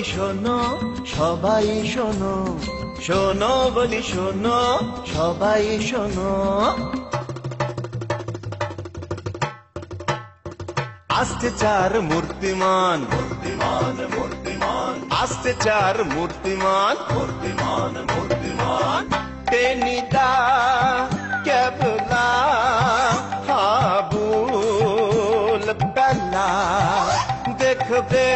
বলি শোনো, সবাই শোনো, শোনো বলি শোনো, সবাই শোনো। আসতে চার মূর্তিমান, মূর্তিমান মূর্তিমান, আসতে চার মূর্তিমান, মূর্তিমান মূর্তিমান। টেনিদা ক্যাবলা হাবুল বেলা, দেখবে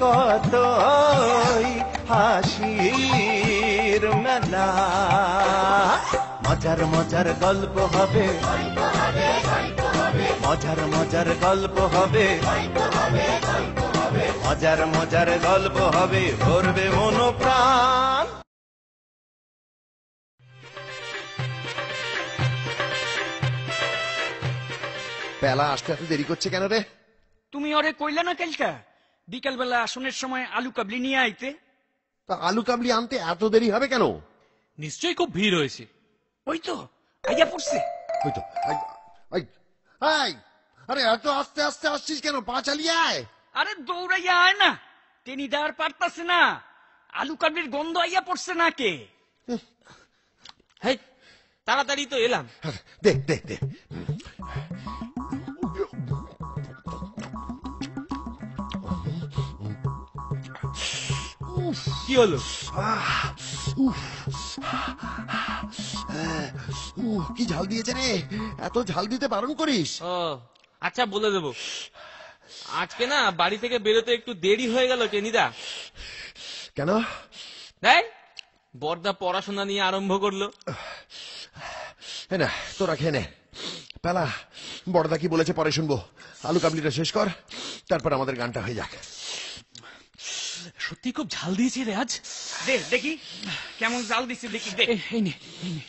কতই হাসির মেলা। মজার মজার গল্প হবে, মজার মজার গল্প হবে, মজার মজার গল্প হবে, ভরবে মন প্রাণ। বেলা আসতে এত দেরি করছে কেন রে? তুমি ওরে কইলা না কালকা বিকাল বেলা আসনের সময় আলু কাবলি নিয়ে আইতে? তা আলু কাবলি আনতে এত দেরি হবে কেন? নিশ্চয়ই খুব ভিড় হয়েছে। ওই তো আইয়া পড়ছে। ওই তো আরে এত আস্তে আস্তে আসছিস কেন? পা চালিয়ে আয়। আরে দৌড়াইয়া আয় না, টেনিদা আর পারতাছে না, আলু কাবলির গন্ধ আইয়া পড়ছে না কে। হেই, তাড়াতাড়ি তো এলাম। দে দে দে। কি হলো? কি ঝাল দিয়েছে রে? এত ঝাল দিতে বারণ করিস। ও আচ্ছা, বলে দেবো। আজকে না বাড়ি থেকে বেরোতে একটু দেরি হয়ে গেল টেনিদা। কেন? দেখ, বড়দা পড়াশোনা নিয়ে আরম্ভ করলো। না, তোরা খেয়ে নে। পেলা, বড়দা কি বলেছে পরে শুনবো। আলু কাবলিটা শেষ কর, তারপর আমাদের গানটা হয়ে যাক। সত্যি খুব ঝাল দিয়েছে রে আজ। দে দেখি কেমন জাল দিচ্ছে, দেখি দে। এই নে, এই নে।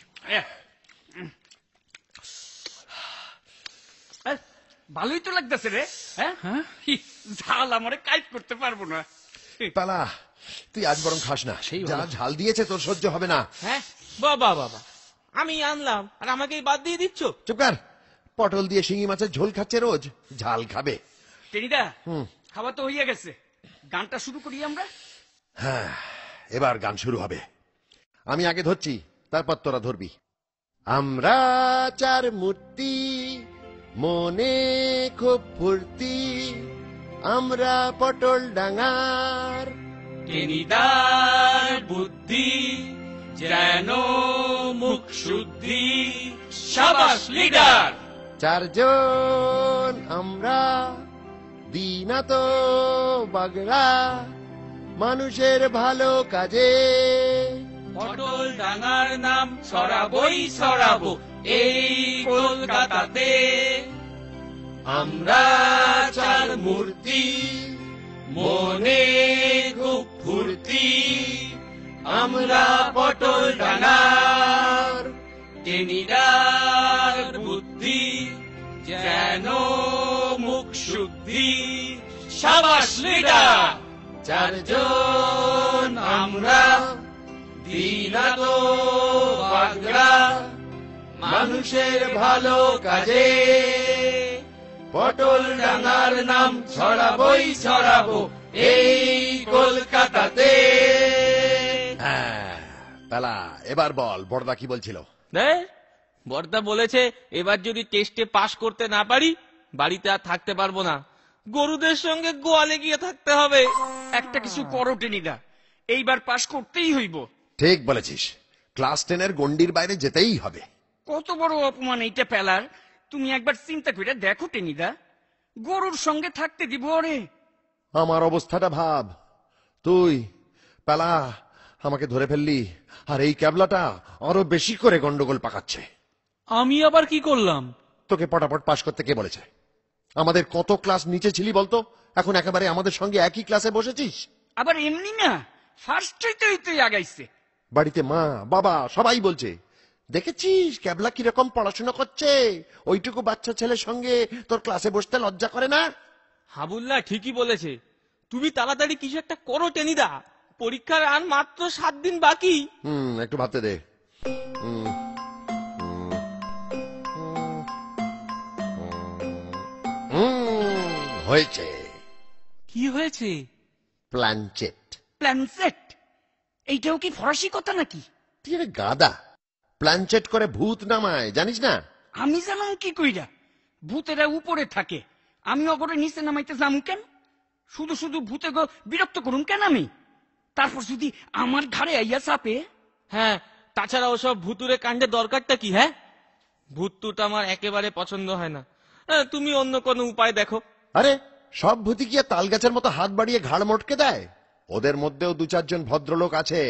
ভালোই তো লাগতেছে রে। হ্যাঁ, ঝাল আমারে কাইট করতে পারবো না। পেলা, তুই আজ বরং খাস না, যা ঝাল দিয়েছে তোর সহ্য হবে না। হ্যাঁ বাবা বাবা, আমি আনলাম আর আমাকেই বাদ দিয়ে দিচ্ছ? চুপ কর। পটল দিয়ে শিঙি মাছের ঝোল খাচ্ছে রোজ, ঝাল খাবে? টেনিদা, খাওয়া তো হইয়া গেছে, গানটা শুরু করি আমরা। হ্যাঁ, এবার গান শুরু হবে। আমি আগে ধরছি, তারপর তোরা ধরবি। আমরা চার মূর্তি, মনে খুব ফুর্তি, আমরা পটল ডাঙার। টেনিদার বুদ্ধি যেন মুখ শুদ্ধি, সাবাস লিডার। চারজন আমরা, দিনা তো বাগড়া, মানুষের ভালো কাজে। পটল ডাঙার নাম ছড়াবই ছড়াবো এই কলকাতাতে। আমরা চার মূর্তি, মনে খুব ফুর্তি, আমরা পটল ডাঙার। টেনিদার বুদ্ধি যেন মুখ শুদ্ধি, সাবাস লিডার। চারজন আমরা, দিনাতো বাগড়া, মানুষের ভালো কাজে। পটল ডাঙার নাম ছড়াবই ছড়াবো এই কলকাতাতে। হ্যাঁ, পেলা, এবার বল বড়দা কি বলছিল। বড়দা বলেছে এবার যদি টেস্টে পাশ করতে না পারি বাড়িতে আর থাকতে পারবো না, গরুদের সঙ্গে গোয়ালে গিয়ে থাকতে হবে। একটা কিছু করো টেনিদা, এইবার পাশ করতেই হইব। ঠিক বলেছিস, ক্লাস 10-এর গন্ডির বাইরে যেতেই হবে। কত বড় অপমান এইটা পেলার, তুমি একবার চিন্তা করে দেখো টেনিদা, গরুর সঙ্গে থাকতে দিব ওরে। আমার অবস্থাটা ভাব। তুই পেলা আমাকে ধরে ফেললি, আর এই ক্যাবলাটা আরো বেশি করে গন্ডগোল পাকাচ্ছে। আমি আবার কি করলাম? তোকে পটাপট পাশ করতে কে বলেছে? আমাদের কত ক্লাস নিচে ছিলি বলতো, এখন একেবারে আমাদের সঙ্গে একই ক্লাসে বসেছিস। আবার এমনি না, ফার্স্ট হইতেই আগাইছে। বাড়িতে মা বাবা সবাই বলছে, দেখেছিস ক্যাবলা কিরকম পড়াশোনা করছে, ওইটুকু বাচ্চা ছেলের সঙ্গে তোর ক্লাসে বসতে লজ্জা করে না? হাবুল্লাহ ঠিকই বলেছে। তুমি তাড়াতাড়ি কিছু একটা করো টেনিদা, পরীক্ষার আর মাত্র 7 দিন বাকি। একটু ভাবতে দে। হয়েছে। কি হয়েছে? প্ল্যানচেট। প্ল্যানসেট? এইটাও কি ফরাসি কথা নাকি? তুই আরে গাদা, প্ল্যানচেট করে ভূত নামায়, জানিস না? আমি জানাম কি কইরা? ভূতেরা উপরে থাকে, আমি অগরে নিচে নামাইতে যাম কেন? শুধু শুধু ভূতে গো বিরক্ত করুন কেন আমি? তারপর যদি আমার ঘাড়ে আইয়া চাপে? হ্যাঁ, তাছাড়া ওসব ভুতুরে কাণ্ডের দরকারটা কি? হ্যাঁ, ভূত আমার একেবারে পছন্দ হয় না। তুমি অন্য কোনো উপায় দেখো। আরে সব ভূতি কি আর তাল গাছের মতো হাত বাড়িয়ে ঘাড় মটকে দেয়? ওদের মধ্যেও 2-4 জন ভদ্রলোক আছে,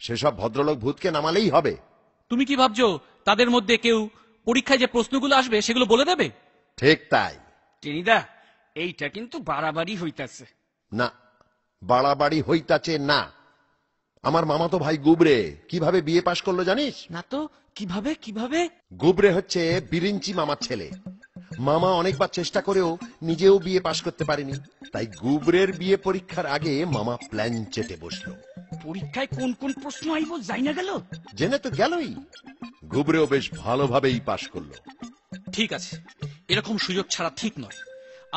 সেসব ভদ্রলোক ভূতকে নামালেই হবে। তুমি কি ভাবছো তাদের মধ্যে কেউ পরীক্ষায় যে প্রশ্নগুলো আসবে সেগুলো বলে দেবে? ঠিক তাই। টেনিদা, এইটা কিন্তু বাড়াবাড়ি হইতাছে। না, বাড়াবাড়ি হইতাছে না। আমার মামাতো ভাই গুবরে কিভাবে বিয়ে পাশ করলো জানিস? না তো, কিভাবে কিভাবে? গুবরে হচ্ছে বিরিঞ্চি মামার ছেলে। মামা অনেকবার চেষ্টা করেও নিজেও বিয়ে পাশ করতে পারেনি, তাই গুবরের বিয়ে পরীক্ষার আগে মামা প্ল্যানচেটে বসলো। পরীক্ষায় কোন কোন প্রশ্ন আইব যাই না গেল? জেনে তো গেলই, গুবরেও বেশ ভালোভাবেই পাশ করলো। ঠিক আছে, এরকম সুযোগ ছাড়া ঠিক নয়।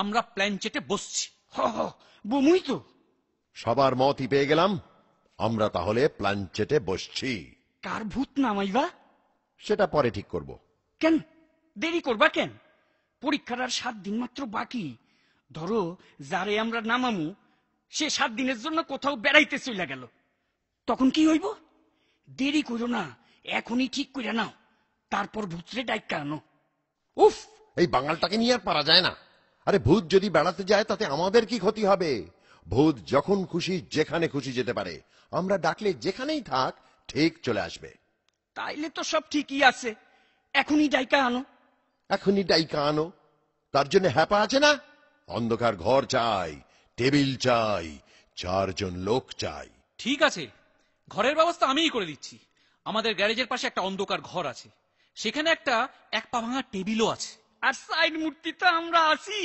আমরা প্ল্যানচেটে বসছি। হ হ, বমুই তো। সবার মতই পেয়ে গেলাম, আমরা তাহলে প্ল্যানচেটে বসছি। কার ভূত নামাইবা সেটা পরে ঠিক করব। কেন দেরি করবা কেন? পরীক্ষার আর 7 দিন মাত্র বাকি। ধরো যারে আমরা নামামু সে 7 দিনের জন্য কোথাও বেড়াইতে চলে গেল, তখন কি হইব? দেরি করো না, এখনই ঠিক করে নাও, তারপর ভূতরে ডাইকা আনো। উফ, এই বাঙালটাকে নিয়ে আর পারা যায় না। আরে ভূত যদি বেড়াতে যায় তাতে আমাদের কি ক্ষতি হবে? ভূত যখন খুশি যেখানে খুশি যেতে পারে, আমরা ডাকলে যেখানেই থাক ঠিক চলে আসবে। তাইলে তো সব ঠিকই আছে, এখনই ডাইকা আনো। এখনই ডাইকা আনো? তার জন্য হ্যাপা আছে না? অন্ধকার ঘর চাই, টেবিল চাই, 4 জন লোক চাই। ঠিক আছে, ঘরের ব্যবস্থা আমিই করে দিচ্ছি। আমাদের গ্যারেজের পাশে একটা অন্ধকার ঘর আছে, সেখানে একটা 1 পা ভাঙা টেবিলও আছে। আর সাইড মূর্তি তো আমরা আছি।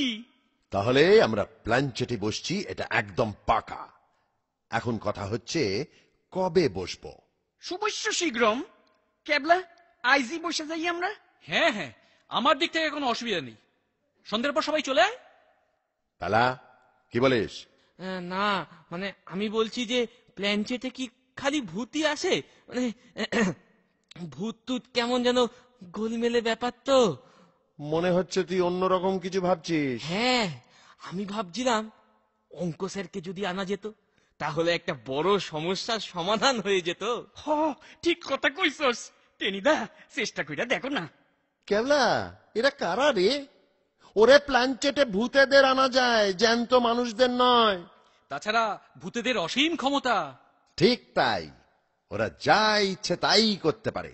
তাহলে আমরা প্ল্যানচেটে বসছি, এটা একদম পাকা। এখন কথা হচ্ছে কবে বসবো? শুভস্য শীঘ্রম। কেবলা আইজি বসে যাই আমরা। হ্যাঁ হ্যাঁ, আমার দিক থেকে কোনো অসুবিধা নেই। সন্ধ্যের পর সবাই চলে আয়। পালা, কি বলিস? না মানে আমি বলছি যে প্ল্যানচেটে কি খালি ভূতই আসে? মানে ভূত টুত কেমন যেন গোলমেলে ব্যাপার তো। মনে হচ্ছে তুই অন্যরকম কিছু ভাবছিস। হ্যাঁ, আমি ভাবছিলাম অঙ্ক স্যারকে যদি আনা যেত তাহলে একটা বড় সমস্যার সমাধান হয়ে যেত। হ, ঠিক কথা কইছস টেনিদা, চেষ্টা কইরা দেখো না। কেবলা, এরা কারা রে? ওরে প্ল্যানচেটে ভূতেদের আনা যায়, জ্যান্ত মানুষদের নয়। তাছাড়া ভূতেদের অসীম ক্ষমতা। ঠিক তাই, ওরা যা ইচ্ছে তাই করতে পারে।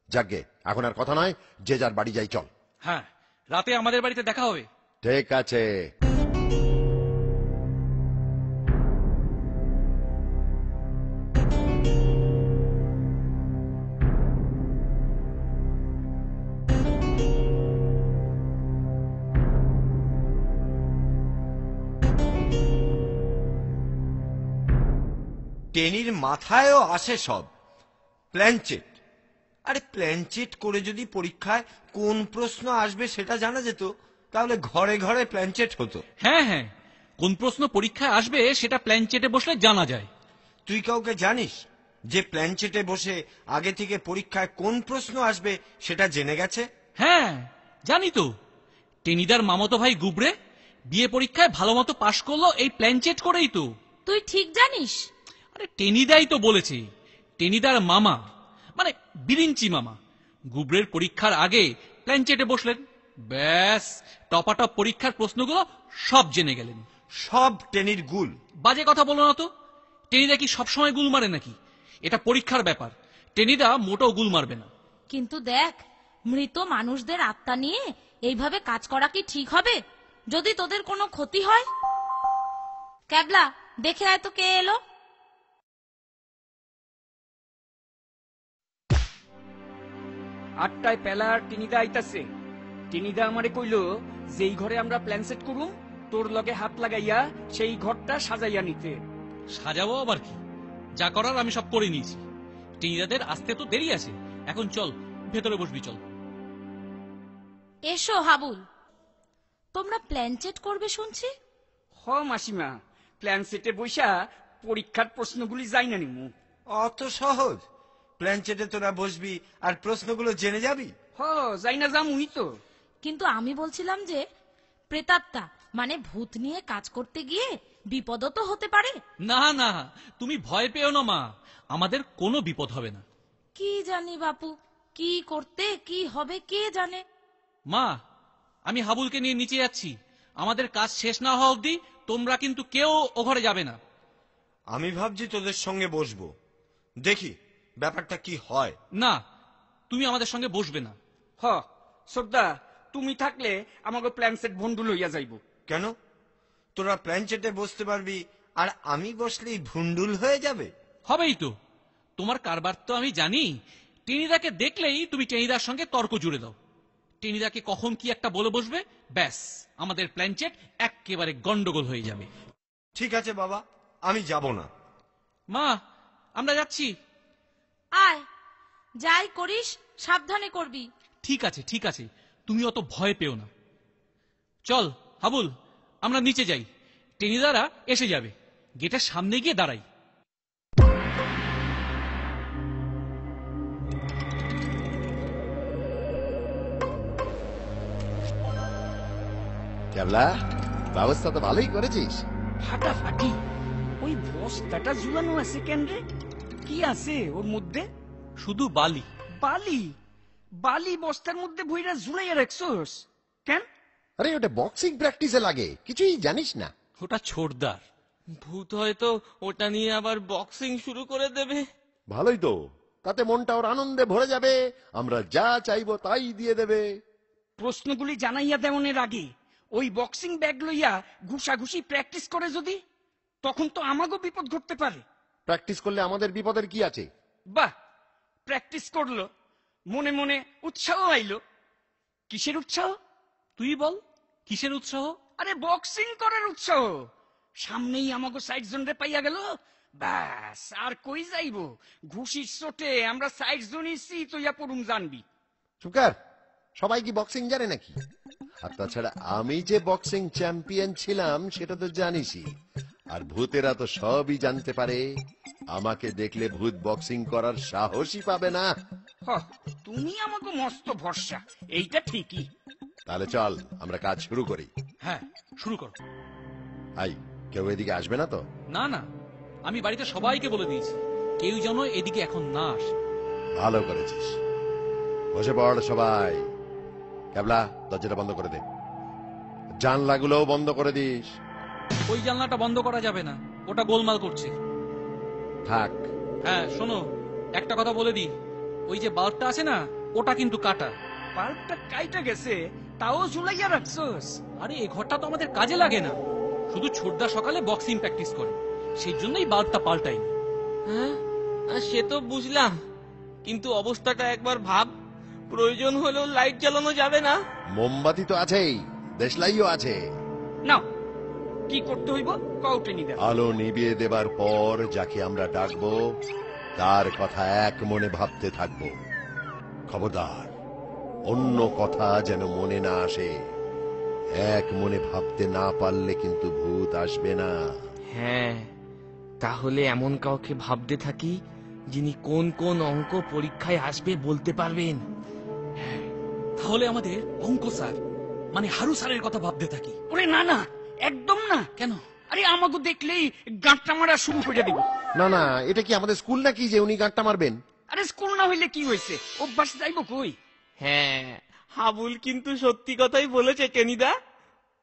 যাকে এখন আর কথা নয়, যে যার বাড়ি যাই, চল। হ্যাঁ, রাতে আমাদের বাড়িতে দেখা হবে। ঠিক আছে। টেনির মাথায়ও আসে সব প্ল্যানচেট। আরে প্ল্যানচেট করে যদি পরীক্ষায় কোন প্রশ্ন আসবে সেটা জানা যেত, তাহলে ঘরে ঘরে প্ল্যানচেট হতো। হ্যাঁ হ্যাঁ, কোন প্রশ্ন পরীক্ষায় আসবে সেটা প্ল্যানচেটে বসলে জানা যায়। তুই কাউকে জানিস যে প্ল্যানচেটে বসে আগে থেকে পরীক্ষায় কোন প্রশ্ন আসবে সেটা জেনে গেছে? হ্যাঁ জানি তো, টেনিদার মামাতো ভাই গুবরে বিয়ে পরীক্ষায় ভালো মতো পাশ করলো এই প্ল্যানচেট করেই তো। তুই ঠিক জানিস? আরে টেনিদাই তো বলেছে। টেনিদার মামা মানে বিরিঞ্চি মামা গুবরের পরীক্ষার আগে প্ল্যানচেটে বসলেন, ব্যাস টপাটপ পরীক্ষার প্রশ্নগুলো সব জেনে গেলেন। সব টেনির গুল। বাজে কথা বলো না তো, টেনিদা কি সবসময় গুল মারে নাকি? এটা পরীক্ষার ব্যাপার, টেনিদা মোটেও গুল মারবে না। কিন্তু দেখ, মৃত মানুষদের আত্মা নিয়ে এইভাবে কাজ করা কি ঠিক হবে? যদি তোদের কোনো ক্ষতি হয়? ক্যাবলা, দেখে আয় তো কে এলো। আটটায় পেলার টিনিদা আইতাছে। টিনিদা আমারে কইলো যেই ঘরে আমরা প্ল্যান সেট করুম তোর লগে হাত লাগাইয়া সেই ঘরটা সাজাইয়া নিতে। সাজাবো আবার কি, যা করার আমি সব করে নিয়েছি। টেনিদাদের আসতে তো দেরি আছে, এখন চল ভেতরে বসবি, চল। এসো হাবুল, তোমরা প্ল্যানচেট করবে শুনছি। হ মাসিমা, প্ল্যান সেটে বৈশা পরীক্ষার প্রশ্নগুলি যাই না নিমু। অত সহজ? প্ল্যানচেটে তোরা বসবি আর প্রশ্নগুলো জেনে যাবি? যাই না যামুই তো। কিন্তু আমি বলছিলাম যে প্রেতাত্মা মানে ভূত নিয়ে কাজ করতে গিয়ে বিপদও তো হতে পারে। না না, তুমি ভয় পেও না মা, আমাদের কোনো বিপদ হবে না। কি জানি বাপু, কি করতে কি হবে কে জানে। মা, আমি হাবুলকে নিয়ে নিচে যাচ্ছি। আমাদের কাজ শেষ না হওয়া অবধি তোমরা কিন্তু কেউ ও ঘরে যাবে না। আমি ভাবছি তোদের সঙ্গে বসবো, দেখি ব্যাপারটা কি হয়। না, তুমি আমাদের সঙ্গে বসবে না। শ্রদ্ধা, তুমি থাকলে আমাকে প্ল্যান সেট ভন্ডুল হইয়া যাইব। কেন? তোরা প্ল্যানচেটে বসতে পারবি আর আমি বসলেই ভুন্ডুল হয়ে যাবে? হবেই তো, তোমার কারবার তো আমি জানি। টেনিদাকে দেখলেই তুমি টেনিদার সঙ্গে তর্ক জুড়ে দাও। টেনিদাকে কখন কি একটা বলে বসবে, ব্যাস আমাদের প্ল্যানচেট একেবারে গন্ডগোল হয়ে যাবে। ঠিক আছে বাবা, আমি যাব না। মা, আমরা যাচ্ছি। আয়, যাই করিস সাবধানে করবি। ঠিক আছে ঠিক আছে, তুমি অত ভয় পেও না। চল হাবুল, আমরা নিচে যাই। টেনিদারা এসে যাবে, গেটের সামনে গিয়ে দাঁড়াই। ক্যাবলা, ব্যবস্থা তো ভালোই করেছিস। ফাটাফাটি। ওই বস্তাটা ঝুলানো আছে কেন রে? কি আছে ওর মধ্যে? শুধু বালি। বালি? বালি বস্তার মধ্যে ভইরা ঝুলাইয়া রাখছোস কেন? আরে ওটা বক্সিং প্র্যাকটিসে লাগে, কিছুই জানিস না। ওটা ছোটদার। ভূত হয়তো ওটা নিয়ে আবার বক্সিং শুরু করে দেবে। ভালোই তো, তাতে মনটা ওর আনন্দে ভরে যাবে, আমরা যা চাইবো তাই দিয়ে দেবে। প্রশ্নগুলি জানাইয়া দেওয়ানের আগে ওই বক্সিং ব্যাগ লইয়া ঘুষাঘুষি প্র্যাকটিস করে যদি, তখন তো আমাকেও বিপদ ঘটতে পারে। প্র্যাকটিস করলে আমাদের বিপদের কি আছে? বাহ, প্র্যাকটিস করলো, মনে মনে উৎসাহ আইলো। কিসের উৎসাহ? তুই বল, কিসের উৎসাহ? আরে বক্সিং করার উৎসাহ। সামনেই আমাকে সাইড জোন রে পাইয়া গেল, ব্যাস আর কই যাইব। ঘুষির চোটে আমরা সাইড জোনই তৈয়া পড়ুম জানবি। চুকার, সবাই কি বক্সিং জানে নাকি? আর তাছাড়া আমি যে বক্সিং চ্যাম্পিয়ন ছিলাম সেটা তো জানিসই। আর ভূতেরা তো সবই জানতে পারে, আমাকে দেখলে ভূত বক্সিং করার সাহসই পাবে না। তুমি আমাকে মস্ত ভরসা, এইটা ঠিকই। তাহলে চল আমরা কাজ শুরু করি। হ্যাঁ, শুরু করো। আই, কেউ এদিকে আসবে না তো? না না, আমি বাড়িতে সবাইকে বলে দিয়েছি, কেউ যেন এদিকে এখন না আসে। ভালো করেছিস। বসে পড় সবাই। ক্যাবলা, দরজাটা বন্ধ করে দে, জানলাগুলোও বন্ধ করে দিস। ওই জানলাটা বন্ধ করা যাবে না, ওটা গোলমাল করছে। থাক। হ্যাঁ শোনো, একটা কথা বলে দিই, ওই যে বাল্বটা আছে না, ওটা কিন্তু কাটা। বাল্বটা কাইটা গেছে, তাও ঝুলাইয়া রাখছোস? আরে এই ঘরটা তো আমাদের কাজে লাগে না, শুধু ছোটদা সকালে বক্সিং প্র্যাকটিস করে, সেই জন্যই বাল্বটা পাল্টাইনি। হ্যাঁ, সে তো বুঝলাম, কিন্তু অবস্থাটা একবার ভাব। প্রয়োজন হলেও লাইট জ্বালানো যাবে না? মোমবাতি তো আছেই, দেশলাইও আছে। নাও, কি করতে হইব কওটে নিদা। আলো নিভিয়ে দেবার পর যাকে আমরা ডাকবো তার কথা এক মনে ভাবতে থাকবো। খবরদার, অন্য কথা যেন মনে না আসে। এক মনে ভাবতে না পারলে কিন্তু ভূত আসবে না। হ্যাঁ, তাহলে এমন কাউকে ভাবতে থাকি যিনি কোন কোন অঙ্ক পরীক্ষায় আসবে বলতে পারবেন। তাহলে আমাদের অঙ্ক স্যার মানে হারু স্যারের কথা ভাবতে থাকি। ওরে না না, একদম না। কেন? আরে আমাকে দেখলেই গাঁটটা মারা শুরু করে দিব। না না, এটা কি আমাদের স্কুল নাকি যে উনি গাঁটটা মারবেন? আরে স্কুল না হইলে কি হয়েছে, অভ্যাস যাইব কই। হ্যাঁ, হাবুল কিন্তু সত্যি কথাই বলেছে টেনিদা,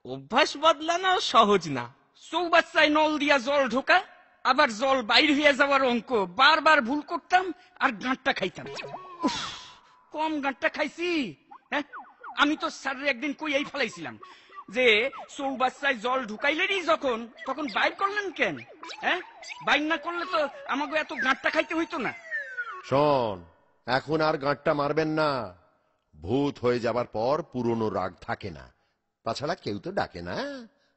অভ্যাস বদলানো সহজ না। চৌবাচ্চায় নল দিয়া জল ঢোকা, আবার জল বাইর হইয়া যাওয়ার অঙ্ক বারবার ভুল করতাম আর গাঁটটা খাইতাম। উফ, কম গাঁটটা খাইছি। হ্যাঁ, আমি তো স্যারের একদিন কইয়াই ফেলাইছিলাম যে চৌবাচ্চায় জল ঢুকাইলেনই যখন, তখন বাইর করলেন কেন? হ্যাঁ, বাইর না করলে তো আমাকে এত গাঁটটা খাইতে হইতো না। শোন, এখন আর গাঁটটা মারবেন না। ভূত হয়ে যাবার পর পুরনো রাগ থাকে না। তাছাড়া কেউ তো ডাকে না,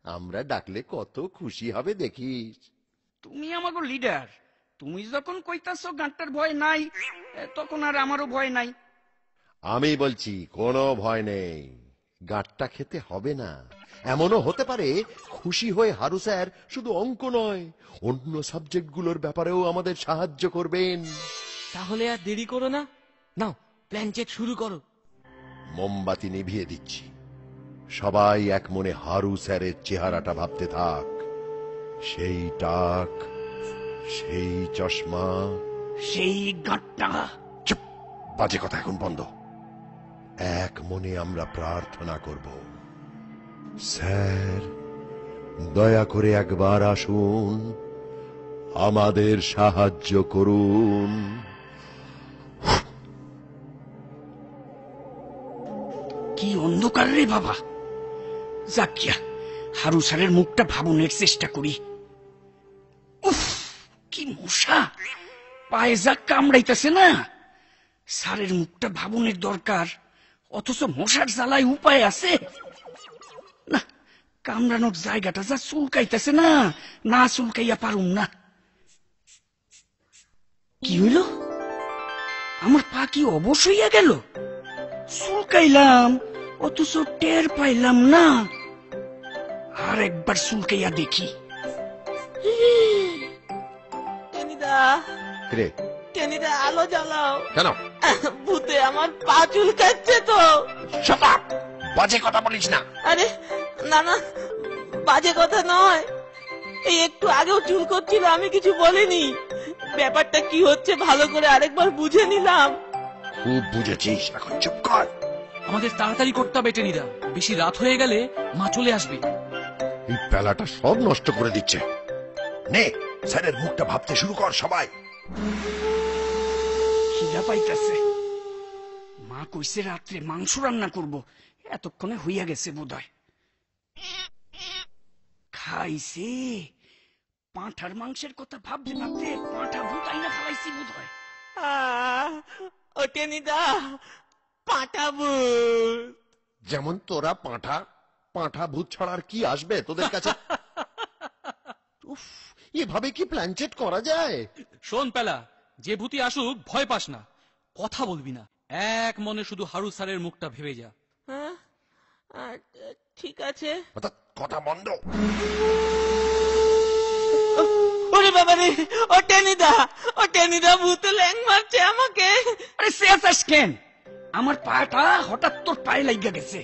আমরা ডাকলে কত খুশি হবে দেখিস। তুমি আমাকে লিডার, তুমি যখন কইতাছো গাঁটটার ভয় নাই, তখন আর আমারও ভয় নাই। আমি বলছি কোনো ভয় নেই। গাঁটটা খেতে হবে না। এমনও হতে পারে খুশি হয়ে হারু স্যার শুধু অঙ্ক নয়, অন্য সাবজেক্টগুলোর ব্যাপারেও আমাদের সাহায্য করবেন। তাহলে আর দেরি করো না, নাও প্ল্যানচেট শুরু করো। মোমবাতি নিভিয়ে দিচ্ছি। সবাই এক মনে হারু স্যারের চেহারাটা ভাবতে থাক। সেই টাক, সেই চশমা, সেই গাঁটটা। চুপ, বাজে কথা এখন বন্ধ। এক মনে আমরা প্রার্থনা করব, স্যার দয়া করে একবার আসুন, আমাদের সাহায্য করুন। কি অন্ধকার রে বাবা! যাকিয়া, হারু স্যারের মুখটা ভাবনের চেষ্টা করি। উফ, কি মশা! পায়ে যা কামড়াইতেছে না। স্যারের মুখটা ভাবনের দরকার, অথচ মশার জ্বালায় উপায় আছে না। কামড়ানোর জায়গাটা যা চুলকাইতেছে না, না চুলকাইয়া পারুম না। কি হইল? আমার পা কি অবশ হইয়া গেল? চুলকাইলাম অথচ টের পাইলাম না। আর একবার চুলকাইয়া দেখি। টেনিদা, রে টেনিদা আলো জ্বালাও। কেন? ভূতে আমার পা চুলকাচ্ছে তো। Shut up! বাজে কথা বলিস না। আরে না না, বাজে কথা নয়, এই একটু আগেও চুল করছিল, আমি কিছু বলিনি। ব্যাপারটা কি হচ্ছে ভালো করে আরেকবার বুঝে নিলাম। খুব বুঝেছিস, এখন চুপ কর। আমাদের তাড়াতাড়ি করতে হবে টেনিদা, বেশি রাত হয়ে গেলে মা চলে আসবে। এই পেলাটা সব নষ্ট করে দিচ্ছে। নে, স্যারের মুখটা ভাবতে শুরু কর সবাই। খিদা পাইতেছে। মা কইছে রাত্রে মাংস রান্না করব, এতক্ষণে হইয়া গেছে বোধহয়। খাইছে। পাঁঠার মাংসের কথা ভাবতে ভাবতে পাঁঠা ভূত আইনা ফেলাইছি বোধহয়। ও টেনিদা, পাঠাবো। যেমন তোরা পাঁঠা পাঁঠা ভূত ছাড়ার কি আসবে তোদের কাছে? উফ, এভাবে কি প্ল্যানচেট করা যায়? শোন পেলা, যে ভূতি আসুক ভয় পাস না, কথা বলবি না, এক মনে শুধু হারু স্যারের মুখটা ভেবে যা। হ্যাঁ, ঠিক আছে। অর্থাৎ কথা বন্ধ। ওরে বাবা রে, ও টেনিদা ভূতে ল্যাং মারছে আমাকে। আরে চেঁচাস কেন? আমার পাটা হঠাৎ তোর পায়ে লাগিয়া গেছে।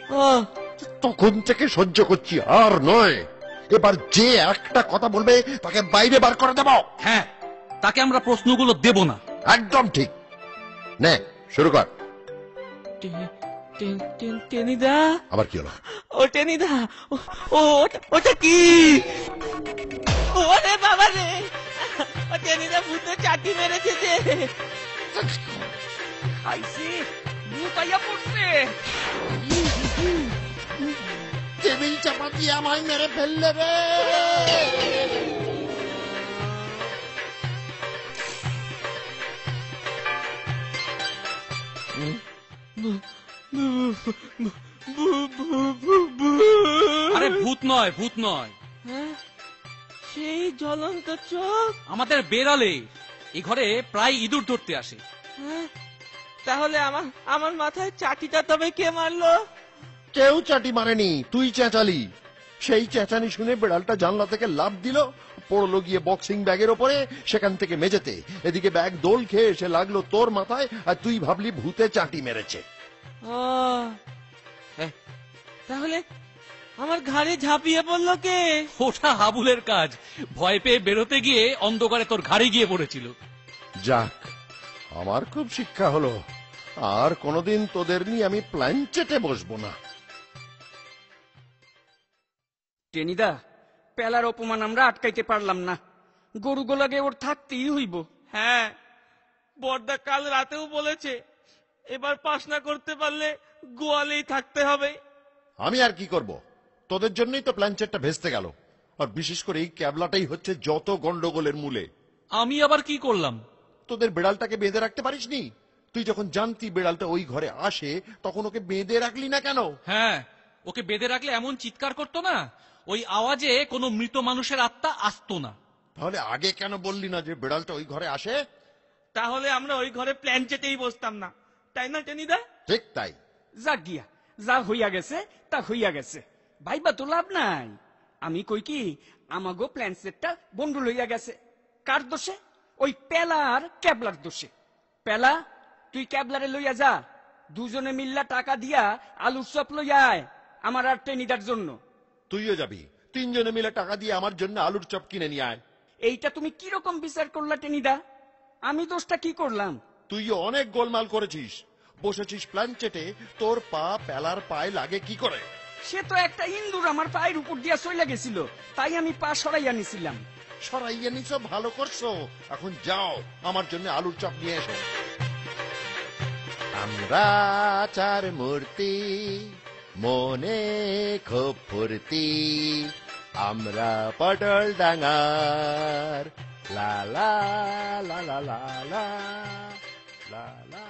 তখন থেকে সহ্য করছি, আর নয়। এবার যে একটা কথা বলবে তাকে বাইরে বার করে দেব। হ্যাঁ, তাকে আমরা প্রশ্নগুলো দেব না। একদম ঠিক। নে, শুরু কর। টেনিদা, আবার কি হলো? ও টেনিদা, ওটা কি? ওরে বাবা রে, ও টেনিদা ভূতে চাটি মেরেছে যে। খাইছে, ভূত আইয়া পড়ছে। টেবিল চাপা দিয়ে আমায় মেরে ফেললে রে। আরে ভূত নয়, ভূত নয়, হ্যাঁ, সেই জ্বলন্ত চোখ। আমাদের বেড়ালে এই ঘরে প্রায় ইঁদুর ধরতে আসে। হ্যাঁ, তাহলে আমার মাথায় চাটিটা তবে কে মারলো? কেউ চাটি মারেনি, তুই চেঁচালি। সেই চেঁচানি শুনে বিড়ালটা জানলা থেকে লাফ দিল, পড়লো গিয়ে বক্সিং ব্যাগের ওপরে, সেখান থেকে মেঝেতে। এদিকে ব্যাগ দোল খেয়ে এসে লাগলো তোর মাথায়, আর তুই ভাবলি ভূতে চাটি মেরেছে। তাহলে আমার ঘাড়ে ঝাঁপিয়ে পড়লো কে? ওটা হাবুলের কাজ, ভয় পেয়ে বেরোতে গিয়ে অন্ধকারে তোর ঘাড়ে গিয়ে পড়েছিল। যাক, আমার খুব শিক্ষা হলো। আর কোনোদিন তোদের নিয়ে আমি প্ল্যানচেটে বসবো না। টেনিদা, পেলার অপমান আমরা আটকাইতে পারলাম না। গরুগুলাকে ওর থাকতেই হইব। হ্যাঁ, বড়দা কাল রাতেও বলেছে, এবার পাস না করতে পারলে গোয়ালেই থাকতে হবে। আমি আর কি করব? তোদের জন্যই তো প্ল্যানচেটটা ভেস্তে গেল। আর বিশেষ করে এই ক্যাবলাটাই হচ্ছে যত গন্ডগোলের মূলে। আমি আবার কি করলাম? তোদের বিড়ালটাকে বেঁধে রাখতে পারিসনি? তুই যখন জানতি বিড়ালটা ওই ঘরে আসে, তখন ওকে বেঁধে রাখলি না কেন? হ্যাঁ, ওকে বেঁধে রাখলে এমন চিৎকার করতো না, ওই আওয়াজে কোনো মৃত মানুষের আত্মা আসতো না। তাহলে আগে কেন বললি না যে বিড়ালটা ওই ঘরে আসে? তাহলে আমরা ওই ঘরে প্ল্যানচেটেই বসতাম না, তাই না টেনিদা? ঠিক তাই। যাক গিয়া, যা হইয়া গেছে তা হইয়া গেছে, ভাইবা তো লাভ নাই। আমি কই কি, আমাগো প্ল্যান সেটটা বন্ডুল হইয়া গেছে। কার দোষে? ওই পেলা আর ক্যাবলার দোষে। পেলা, তুই ক্যাবলারে লইয়া যা, দুজনে মিল্লা টাকা দিয়া আলুর চপ লইয়া আয় আমার আর টেনিদার জন্য। তুইও যাবি, তিনজনে মিলে টাকা দিয়ে আমার জন্য আলুর চপ কিনে নিয়ে আয়। এইটা তুমি কিরকম বিচার করলা টেনিদা? আমি দোষটা কি করলাম? তুইও অনেক গোলমাল করেছিস, বসেছিস প্ল্যানচেটে, তোর পা পেলার পায়ে লাগে কি করে? সে তো একটা ইন্দুর আমার পায়ের উপর দিয়া চলে গেছিল, তাই আমি পা সরাইয়া নিছিলাম। সরাইয়া নিছো, ভালো করছো। এখন যাও, আমার জন্য আলুর চপ নিয়ে এসো। আমরা চার মূর্তি, মনে খুব ফুর্তি, আমরা পটল ডাঙার, লা লা লা লা লা লা লা লা।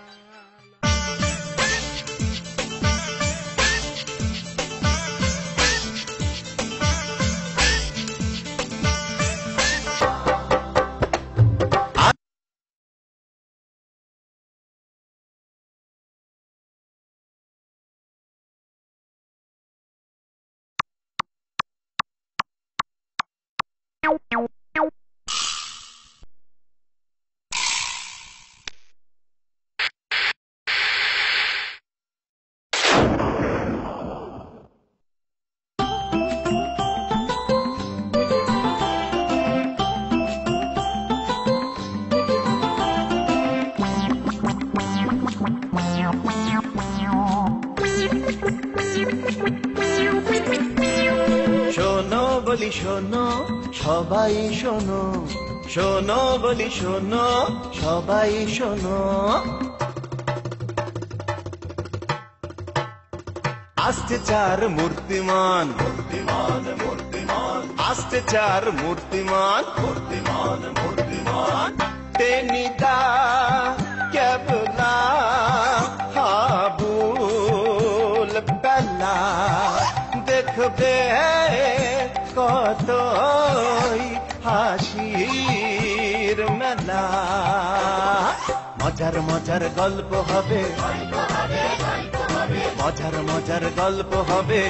শোনো বলি শোনো সবাই শোনো, শোনো বলি শোনো সবাই শোনো। আসছে চার মূর্তিমান, মূর্তিমান মূর্তিমান, আসছে চার মূর্তিমান, মূর্তিমান মূর্তিমান। টেনিদা, ক্যাবলা, হাবুল, পেলা, দেখবে কতই হাসির মেলা। মজার মজার গল্প হবে, মজার মজার গল্প হবে,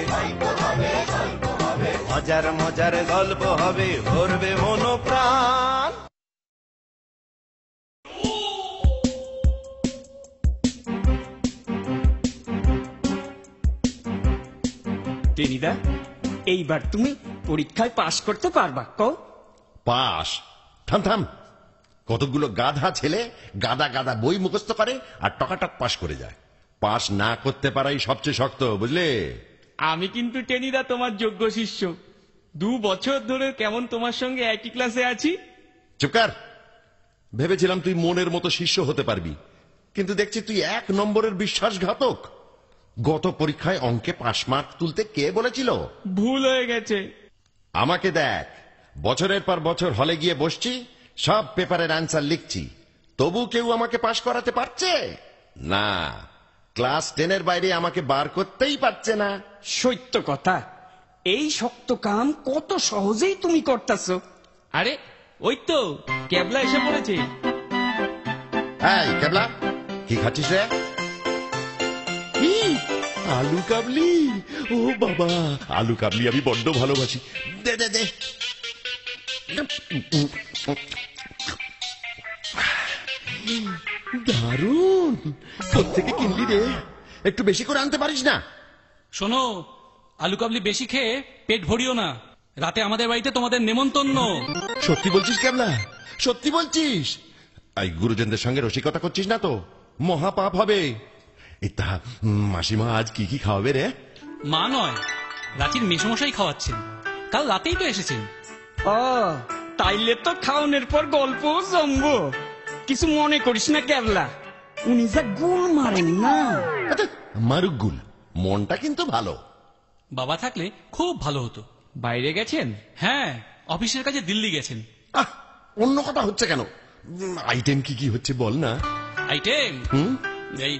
মজার মজার গল্প হবে, ভরবে মন প্রাণ। টেনিদা, এইবার তুমি পরীক্ষায় পাশ করতে পারবা? কও। পাস? থাম থাম, কতগুলো গাধা ছেলে গাদা গাদা বই মুখস্থ করে আর টকাটক পাস করে যায়। পাস না করতে পারাই সবচেয়ে শক্ত, বুঝলে? আমি কিন্তু টেনিদা তোমার যোগ্য শিষ্য। 2 বছর ধরে কেমন তোমার সঙ্গে একই ক্লাসে আছি। চুপ কর। ভেবেছিলাম তুই মনের মতো শিষ্য হতে পারবি, কিন্তু দেখছি তুই 1 নম্বরের বিশ্বাসঘাতক। গত পরীক্ষায় অঙ্কে পাস মার্ক তুলতে কে বলেছিল? ভুল হয়ে গেছে। আমাকে দেখ, বছরের পর বছর হলে গিয়ে বসছি, সব পেপারের অ্যান্সার লিখছি, তবু কেউ আমাকে পাশ করাতে পারছে না। ক্লাস 10-এর বাইরে আমাকে বার করতেই পারছে না। সত্য কথা, এই শক্ত কাম কত সহজেই তুমি করতেছো। আরে ওই তো ক্যাবলা এসে পড়েছে। এই কেবলা, কি খাচ্ছিস রে? কি? আলু কাবলি? ও বাবা, আলু কাবলি আমি বড্ড ভালোবাসি। দে দে দে। দারুণ, কোত্থেকে কিনলি রে? একটু বেশি করে আনতে পারিস না? শোনো, আলু কাবলি বেশি খেয়ে পেট ভরিও না, রাতে আমাদের বাড়িতে তোমাদের নেমন্তন্ন। সত্যি বলছিস কেবলা? সত্যি বলছিস? এই গুরুজনদের সঙ্গে রসিকতা করছিস না তো? মহা পাপ হবে। এটা মাসিমা আজ কি কি খাওয়াবে রে? মা নয়, রাঁচির মেসমশাই খাওয়াচ্ছেন, কাল রাতেই তো এসেছেন। ও, তাইলে তো খাওয়ানোর পর গল্প জমবো। কিছু মনে করিস না ক্যাবলা, উনি যা গুল মারেন না। মারুক গুল, মনটা কিন্তু ভালো। বাবা থাকলে খুব ভালো হতো। বাইরে গেছেন? হ্যাঁ, অফিসের কাজে দিল্লি গেছেন। আহ, অন্য কথা হচ্ছে কেন? আইটেম কি কি হচ্ছে বল না। আইটেম হুম? এই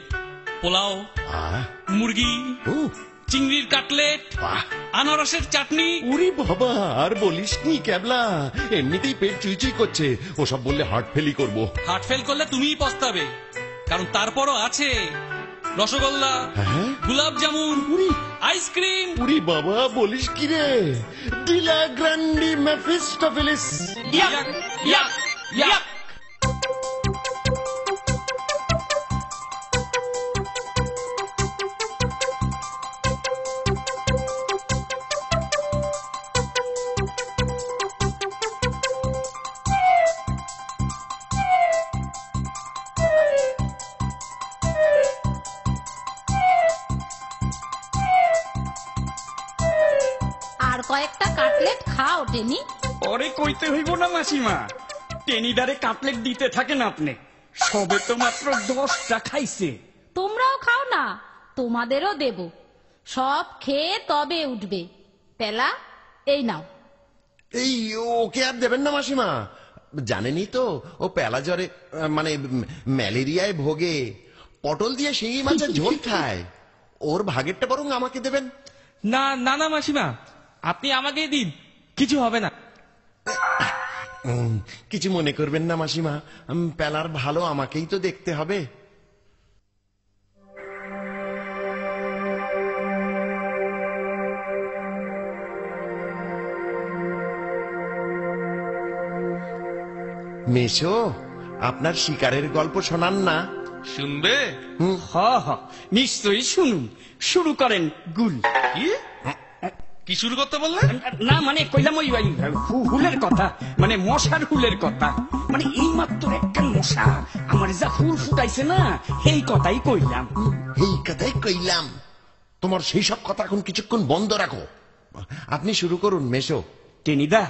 পোলাও, আহ, মুরগি, ও, চিংড়ির কাটলেট, বাহ। আনারসের চাটনি। ওরে বাবা, আর বলিস নি ক্যাবলা, এমনিতেই পেট চুইচুই করছে, ওসব বললে হার্ট ফেলই করবো। হার্ট ফেল করলে তুমিই পস্তাবে, কারণ তারপরও আছে রসগোল্লা, হ্যাঁ? গোলাপ জামুন, আইসক্রিম। উরি বাবা, বলিস কি রে? ডিলা গ্রান্ডি মেফিস্টোফেলিস। ইয়াক, ইয়াক, ইয়াক। আর কয়েকটা কাটলেট খাও টেনি। পরে কইতে হইব না মাসিমা, টেনিদারে কাটলেট দিতে থাকেন আপনি। সবে তো মাত্র 10টা খাইছে। তোমরাও খাও না, তোমাদেরও দেব। সব খেয়ে তবে উঠবে। পেলা, এই নাও। এই ওকে আর দেবেন না মাসিমা, জানেনই তো ও পেলা জ্বরে মানে ম্যালেরিয়ায় ভোগে। পটল দিয়ে শিঙি মাছের ঝোল খায়। ওর ভাগেরটা বরং আমাকে দেবেন। না না না মাসিমা, আপনি আমাকে দিন, কিছু হবে না। কিছু মনে করবেন না মাসিমা, পেলার ভালো আমাকেই তো দেখতে হবে। মেশো, আপনার শিকারের গল্প শোনান না। শুনবে? হ হ, নিশ্চয়ই শুনুন। শুরু করেন গুল। কি শুরু করতে বললে? না মানে কইলাম ওই হুলের কথা, মানে মশার হুলের কথা। মানে এই মাত্র একটা মশা আমার যা হুল ফুটাইছে না, এই কথাই কইলাম। এই কথাই কইলাম। তোমার সেই সব কথা এখন কিছুক্ষণ বন্ধ রাখো। আপনি শুরু করুন মেশো। টেনিদা,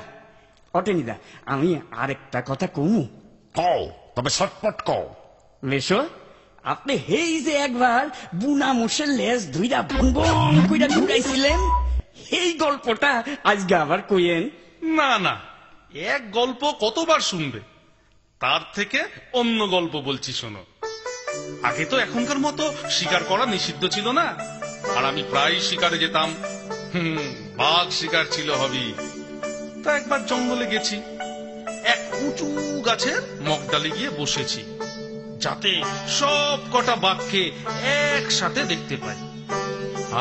ও টেনিদা, আমি আরেকটা কথা কমু। কও, তবে শর্টপট কও। মেশো, আপনি হেই যে একবার বুনা মোষের লেজ ধুইরা ভন ভন কইরা ঘুরাইছিলেন, এই গল্পটা আজকে আবার কইেন। না না, এক গল্প কতবার শুনবে? তার থেকে অন্য গল্প বলছি শোনো। আগে তো এখনকার মতো শিকার করা নিষিদ্ধ ছিল না, আর আমি প্রায় শিকারে যেতাম। বাঘ শিকার ছিল হবি। তা একবার জঙ্গলে গেছি, এক উঁচু গাছের মগডালে গিয়ে বসেছি, যাতে সব কটা বাঘকে একসাথে দেখতে পাই।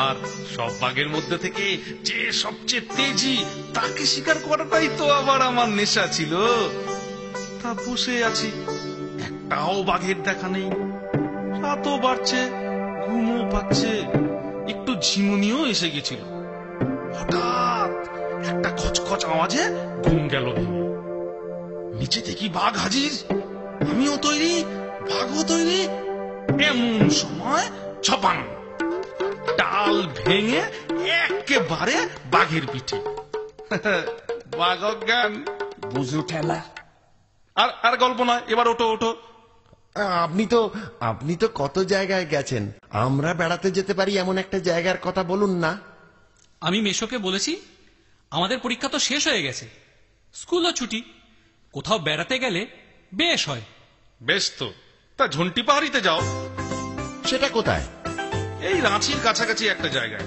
আর সব বাঘের মধ্যে থেকে যে সবচেয়ে তেজি তাকে শিকার করাটাই তো আবার আমার নেশা ছিল। তা বসে আছি, একটাও বাঘের দেখা নেই। রাতও বাড়ছে, ঘুমও পাচ্ছে, একটু ঝিমুনিও এসে গেছিল। হঠাৎ একটা খচখচ আওয়াজে ঘুম গেল ভেঙে। নিচে দেখি বাঘ হাজির, আমিও তৈরি, বাঘও তৈরি। এমন সময় ছপাং, ডাল ভেঙে একেবারে বাঘের পিঠে। বাঘ অজ্ঞান। বুঝু ঠেলা। আর আর গল্প নয়, এবার ওঠো ওঠো। আপনি তো কত জায়গায় গেছেন, আমরা বেড়াতে যেতে পারি এমন একটা জায়গার কথা বলুন না। আমি মেশোকে বলেছি আমাদের পরীক্ষা তো শেষ হয়ে গেছে, স্কুলও ছুটি, কোথাও বেড়াতে গেলে বেশ হয়। বেশ তো, তা ঝন্টি পাহাড়িতে যাও। সেটা কোথায়? এই রাঁচির কাছাকাছি একটা জায়গায়,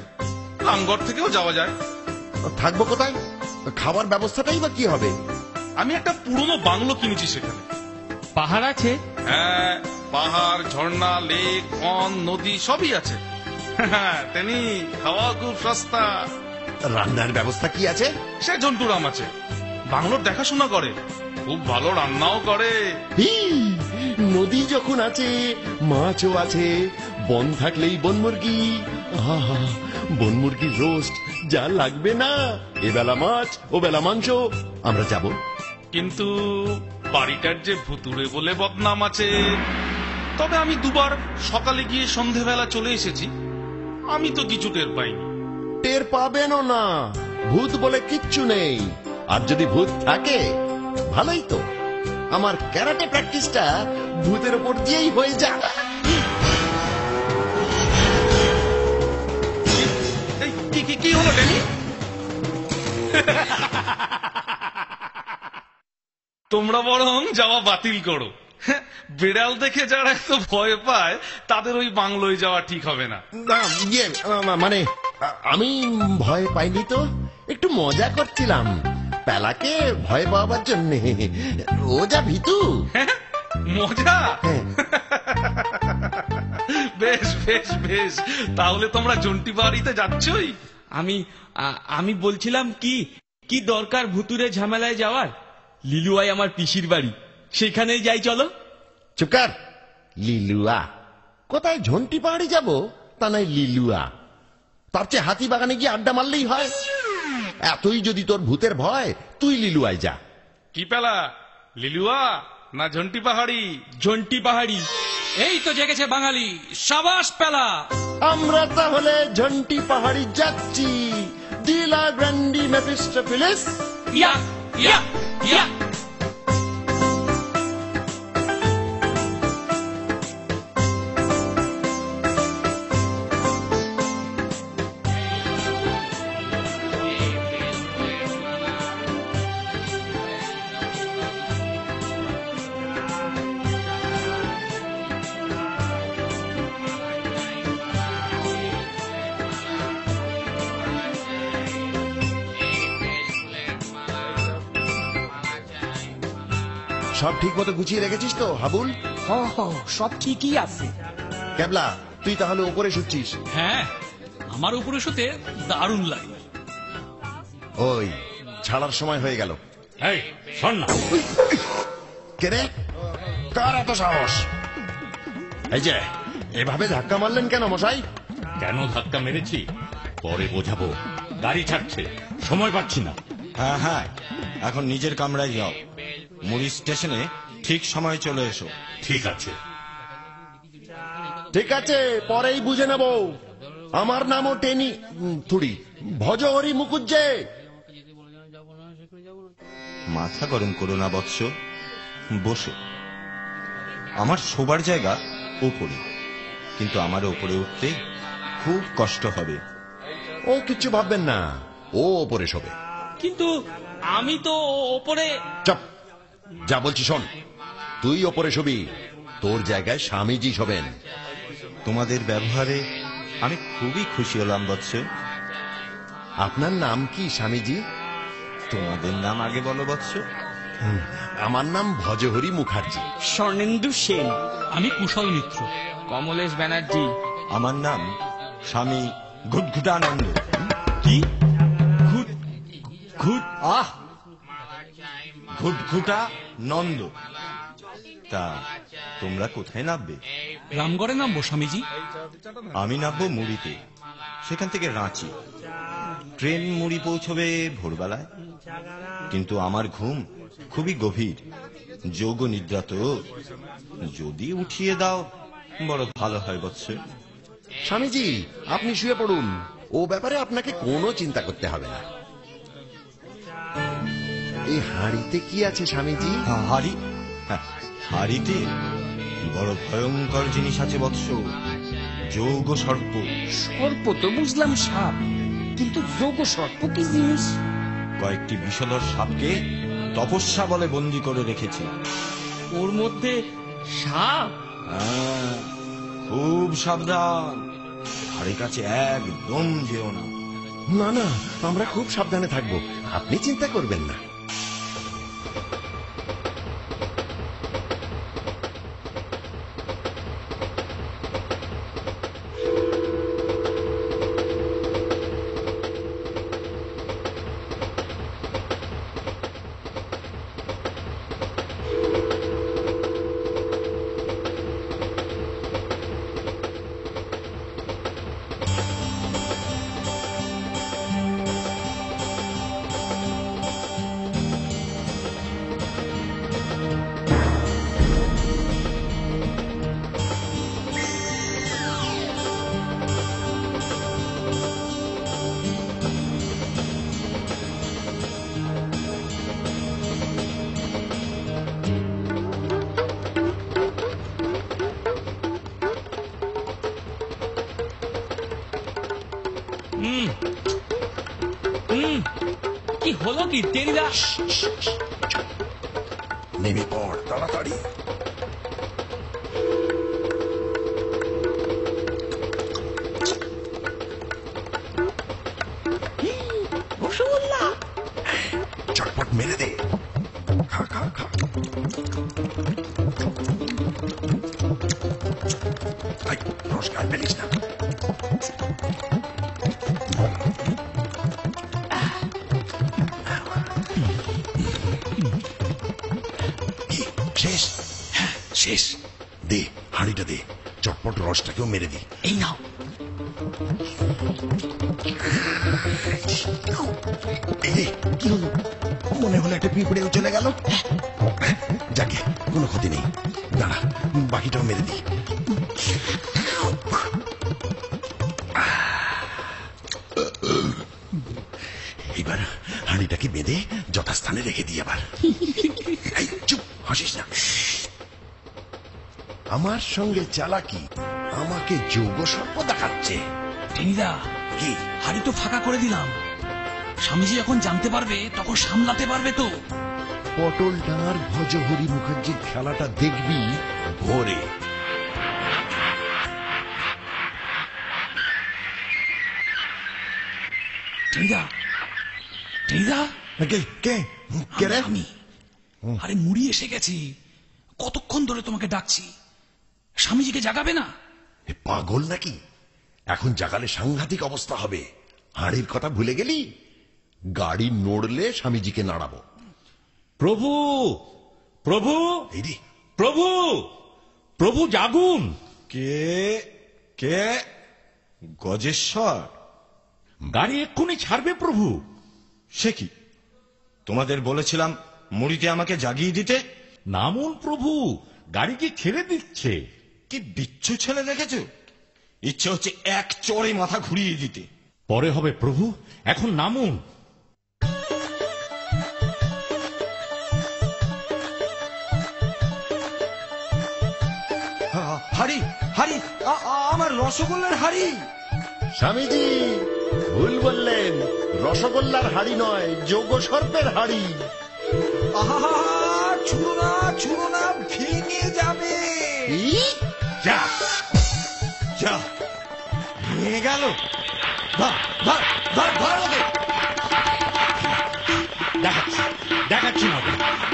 রামগড় থেকেও যাওয়া যায়। থাকবো কোথায়? খাবার ব্যবস্থাটাই বা কি হবে? আমি একটা পুরনো বাংলো কিনেছি সেখানে। পাহাড় আছে? হ্যাঁ, পাহাড়, ঝর্ণা, লেক, বন, নদী সবই আছে। তেনি খাওয়া খুব সস্তা। রান্নার ব্যবস্থা কি আছে? সে ঝন্টুরাম আছে, বাংলোর দেখাশোনা করে, খুব ভালো রান্নাও করে। নদী যখন আছে, মাছও আছে, বন থাকলেই বন মুরগি। আহা, বন মুরগির রোস্ট যা লাগবে না। এবেলা মাছ, ও বেলা মাংস। আমরা যাব। কিন্তু বাড়িটার যে ভুতুড়ে বলে বদনাম আছে। তবে আমি দুবার সকালে গিয়ে সন্ধেবেলা চলে এসেছি, আমি তো কিছু টের পাইনি। টের পাবেনও না, ভূত বলে কিচ্ছু নেই। আর যদি ভূত থাকে ভালোই তো, আমার ক্যারাটে প্র্যাকটিসটা ভূতের উপর দিয়েই হয়ে যায়। কি হলো ড্যানি? তোমরা বরং যাওয়া বাতিল করো। বিড়াল দেখে যারা এত ভয় পায় তাদের ওই বাংলোয় যাওয়া ঠিক হবে না। মানে আমি ভয় পাইনি তো, একটু মজা করছিলাম পেলাকে ভয় পাওয়ার জন্য। ও যা ভীতু। মজা? বেশ বেশ বেশ, তাহলে তোমরা জন্টি বাড়িতে যাচ্ছই? আমি বলছিলাম কি দরকার ভুতুরে ঝামেলায় যাওয়ার? লিলুয়াই আমার পিসির বাড়ি, সেখানেই যাই চলো। চুপকার। লিলুয়া কোথায়? ঝন্টি পাহাড়ি যাব, তা নাই লিলুয়া। তার চেয়ে হাতি বাগানে গিয়ে আড্ডা মারলেই হয়। এতই যদি তোর ভূতের ভয়, তুই লিলুয়ায় যা। কি পেলা, লিলুয়া না ঝন্টি পাহাড়ি? ঝন্টি পাহাড়ি। এই তো জেগেছে বাঙালি, সাবাস পেলা। আমরা তাহলে ঝন্টি পাহাড়ি যাচ্ছি। দিলা গ্র্যান্ডি মেফিস্টোফেলিস। ইয়া ইয়া ইয়া। সব ঠিক মতো গুছিয়ে রেখেছিস তো হাবুল? সব ঠিকই আছে। ক্যাবলা, তুই তাহলে ওপরে শুচ্ছিস? হ্যাঁ, আমার উপরে শুতে দারুণ লাগে। ওই ছাড়ার সময় হয়ে গেল। এই শোন না, কে রে? কার এত সাহস? এই যে এভাবে ধাক্কা মারলেন কেন মশাই? কেন ধাক্কা মেরেছি পরে বোঝাবো। গাড়ি ছাড়ছে, সময় পাচ্ছি না। হ্যাঁ হ্যাঁ, এখন নিজের কামরায় যাও। মুড়ি স্টেশনে ঠিক সময় চলে এসো। ঠিক আছে। ঠিক আছে, পরেই বুঝে নেব। আমার নামও টেনি থুড়ি ভজহরি মুকুজ্জে। মাথা গরম করো না বৎস, বসো। আমার শোবার জায়গা ওপরে, কিন্তু আমার ওপরে উঠতে খুব কষ্ট হবে। ও কিচ্ছু ভাববেন না, ও ওপরে শোবে। কিন্তু আমি তো ওপরে। চপ, যা বলছি শোন। তুই ওপরে শোবি, তোর জায়গায় স্বামীজি শোবেন। তোমাদের ব্যবহারে আমি খুবই খুশি হলাম বৎস। আপনার নাম কি স্বামীজি? তোমাদের নাম আগে বলো বৎস। আমার নাম ভজহরি মুখার্জি। স্বর্ণেন্দু সেন। আমি কুশল মিত্র। কমলেশ ব্যানার্জি। আমার নাম স্বামী ঘুটঘুটানন্দ। কি? ঘুট? আহ, ঘুটঘুটা নন্দ। তা তোমরা কোথায় নামবে? রামগড়ে নামবো স্বামীজি। আমি নামবো মুড়িতে, সেখান থেকে রাঁচি। ট্রেন মুড়ি পৌঁছবে ভোরবেলায়। কিন্তু আমার ঘুম খুবই গভীর, যোগ নিদ্রা তো। যদি উঠিয়ে দাও বড় ভালো হয় বৎস। স্বামীজি, আপনি শুয়ে পড়ুন, ও ব্যাপারে আপনাকে কোনো চিন্তা করতে হবে না। এই হাঁড়িতে কি আছে স্বামীজি? হাড়ি? হ্যাঁ, হাড়িতে বড় ভয়ঙ্কর জিনিস আছে বৎস, যোগ সর্প। সর্প তো বুঝলাম সাপ, কিন্তু যোগ সর্প কি জিনিস? কয়েকটি বিষধর সাপকে তপস্যা বলে বন্দি করে রেখেছে। ওর মধ্যে সাপ? হ্যাঁ, খুব সাবধান, ধারে কাছে একদম যেও না। না না, আমরা খুব সাবধানে থাকবো, আপনি চিন্তা করবেন না। কি হলো কি টেনিদা? নেমে পড় তাড়াতাড়ি। চটপট মেরে দে। খা খা খা। আই, রস গায়ে ফেলিস না। কি, শেষ? হ্যাঁ শেষ। দে হাঁড়িটা দে, চটপট রসটাকেও মেরে দি। এই নাও। এই রে, কি হলো? মনে হলো একটা পিঁপড়েও চলে গেল। যাকে কোনো ক্ষতি নেই, দাঁড়া বাকিটাও মেরে দি। এবার হাঁড়িটাকে বেঁধে যথাস্থানে রেখে দিই। আবার এই চুপ, হাসিস না। আমার সঙ্গে চালাকি, আমাকে যোগ সর্প দেখাচ্ছে। টেনিদা, কি? হাড়ি তো ফাঁকা করে দিলাম। স্বামীজি যখন জানতে পারবে তখন সামলাতে পারবে তো। পটল ডাঙার ভজহরি মুখার্জির খেলাটা দেখবি ভোরে। টেনিদা, টেনিদা, কে কে কে রে? আমি। আরে মুড়ি এসে গেছি, কতক্ষণ ধরে তোমাকে ডাকছি। স্বামীজিকে জাগাবে না? এ পাগল নাকি? এখন জাগালে সাংঘাতিক অবস্থা হবে। হাড়ির কথা ভুলে গেলি? গাড়ি নড়লে স্বামীজিকে নাড়াবো। প্রভু, প্রভু, এই রে, প্রভু, প্রভু জাগুন। কে কে? গজেশ্বর? গাড়ি এক্ষুনি ছাড়বে প্রভু। সে কি, তোমাদের বলেছিলাম মুড়িতে আমাকে জাগিয়ে দিতে। নামুন প্রভু, গাড়িকে ছেড়ে দিচ্ছে। কি বিচ্ছু ছেলে দেখেছ? ইচ্ছে হচ্ছে এক চড়ে মাথা ঘুরিয়ে দিতে। পরে হবে প্রভু, এখন নামুন। হাড়ি, হাড়ি, আমার রসগোল্লার হাড়ি। স্বামীজি ভুল বললেন, রসগোল্লার হাড়ি নয়, যোগ সর্পের হাড়ি। আহা, ছুঁড়ো না, ছুঁড়ো না, ভেঙে যাবে। যা যা, ভেঙে গেল। ধর, ধর, ধর, ধর ওকে। দেখাচ্ছি, দেখাচ্ছি না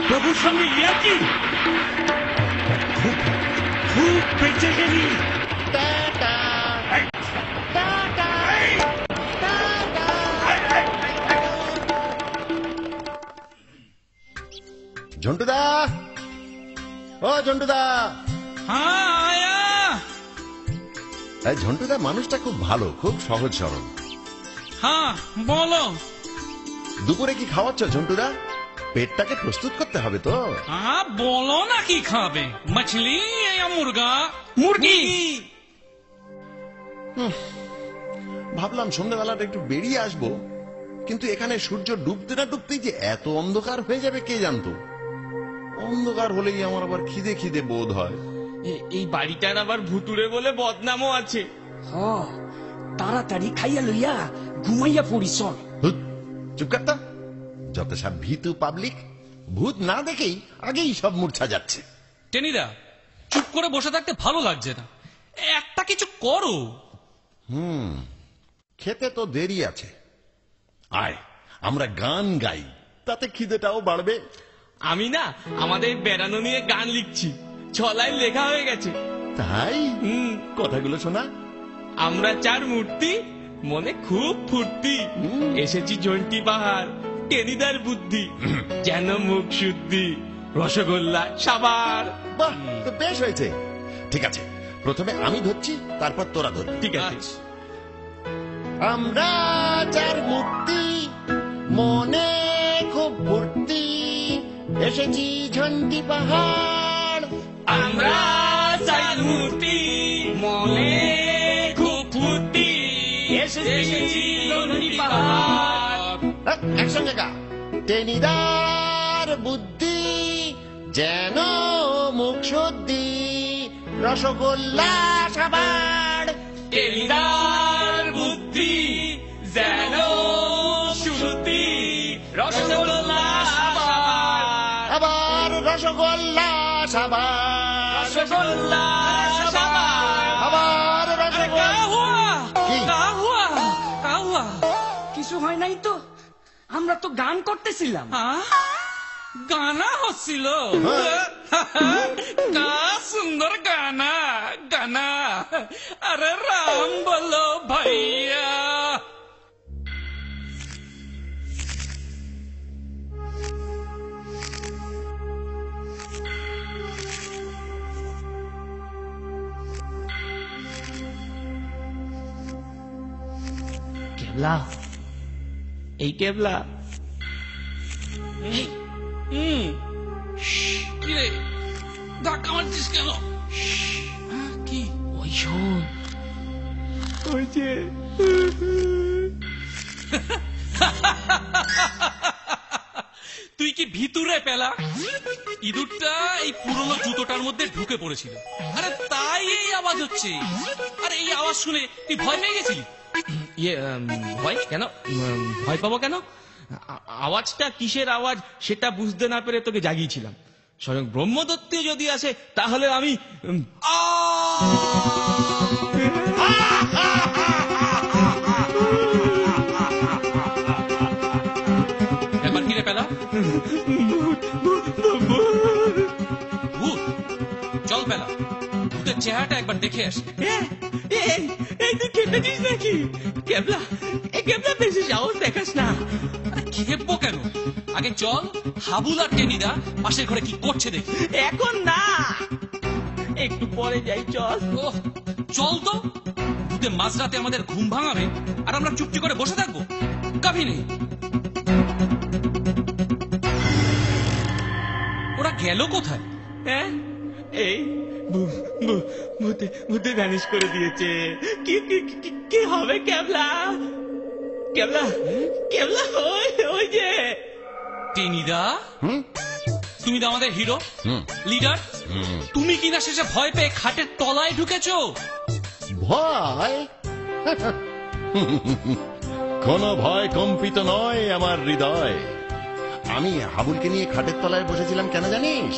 প্রভুর সঙ্গে ইয়াকি। খুব খুব বেঁচে গেলি। ঝন্টুদা, ও ঝন্টুদা। হ্যাঁ আয়া। এই ঝন্টুদা মানুষটা খুব ভালো, খুব সহজ সরল। হ্যাঁ বলো। দুপুরে কি খাওয়াচ্ছ ঝন্টুদা? পেটটাকে প্রস্তুত করতে হবে তো। হ্যাঁ বলো না কি খাবে, মছলি या মুরগা? মুরগি। ভাবলাম সন্ধ্যাবেলাটা একটু বেরিয়ে আসবো, কিন্তু এখানে সূর্য ডুবতে না ডুবতেই যে এত অন্ধকার হয়ে যাবে কে জানতো। অন্ধকার হলেই আমার আবার খিদে খিদে বোধ হয়। এই বাড়িটার আবার ভুতুরে বলে বদনামও আছে। হ, তাড়াতাড়ি খাইয়া লইয়া ঘুমাইয়া পড়ি চল। হুৎ, চুপ করতা। যত সব ভীতু পাবলিক, ভূত না দেখেই আগেই সব মূর্ছা যাচ্ছে। টেনিদা, চুপ করে বসে থাকতে ভালো লাগছে না, একটা কিছু করো। খেতে তো দেরি আছে, আয় আমরা গান গাই, তাতে খিদেটাও বাড়বে। আমি না আমাদের বেড়ানো নিয়ে গান লিখছি, 6 লাইন লেখা হয়ে গেছে। তাই? কথাগুলো শোনা। আমরা 4 মূর্তি, মনে খুব ফুর্তি, এসেছি জন্টি পাহাড়, টেনিদার বুদ্ধি, যেন মুখ শুদ্ধি, রসগোল্লা সাবার। বাহ, তো বেশ হয়েছে। ঠিক আছে, প্রথমে আমি ধরছি, তারপর তোরা ধরবি। ঠিক আছে। আমরা 4 মূর্তি, মনে খুব ফুর্তি, এসেছি ঝন্টি পাহাড়। আমরা 4 মূর্তি, মনে খুব ফুর্তি, এসেছি জন্টি পাহাড়। একসঙ্গে গা। টেনিদার বুদ্ধি, যেন মুখ শুদ্ধি, রসগোল্লা সাবার। টেনিদার বুদ্ধি, যেন শুদ্ধি, রসগোল্লা সাবার। আবার রসগোল্লা সাবার, রসগোল্লা সাবার। আবার রসগোল্লা। কি? কিছু হয় নাই তো, আমরা তো গান করতেছিলাম। গানা হচ্ছিল। কা সুন্দর গানা, গানা। अरे राम बोलो भैया। কেবলা, এই কেবলা, কি রে ধাক্কা মারছিস কেন? কি? ওই শোন, ওই যে তুই কি ভিতরে পেলা? ইঁদুরটা এই পুরনো জুতোটার মধ্যে ঢুকে পড়েছিল, আরে তাই এই আওয়াজ হচ্ছে। আরে এই আওয়াজ শুনে তুই ভয় পেয়ে গেছিলি? ইয়ে ভয় কেন? ভয় পাবো কেন? আওয়াজটা কিসের আওয়াজ সেটা বুঝতে না পেরে তোকে জাগিয়েছিলাম। স্বয়ং ব্রহ্মদত্তী যদি আসে তাহলে আমি এবার কি রে পেলা? ভূত? চল পেলা, ভূতের চেহারাটা একবার দেখে আসি। এই তুই কেঁপেছিস নাকি? কেবলা, কেবলা বেশি সাহস দেখাস না। খেপবো কেন? আগে চল হাবুল আর টেনিদা পাশের ঘরে কি করছে দেখি। এখন না, একটু পরে যাই, চল। ওহ, চল তো। ভূতে মাঝরাতে আমাদের ঘুম ভাঙাবে আর আমরা চুপটি করে বসে থাকবো? কাভি নেই। ওরা গেল কোথায়? হ্যাঁ, এই ভূতে ভ্যানিশ করে দিয়েছে। কি হবে কেবলা? কেবলা, কেবলা, ওই যে টেনিদা, তুমি তো আমাদের হিরো লিডার, তুমি কিনা শেষে ভয় পেয়ে খাটের তলায় ঢুকেছো। ভয়? কোন ভয় কম্পিত নয় আমার হৃদয়। আমি হাবুলকে নিয়ে খাটের তলায় বসেছিলাম কেন জানিস?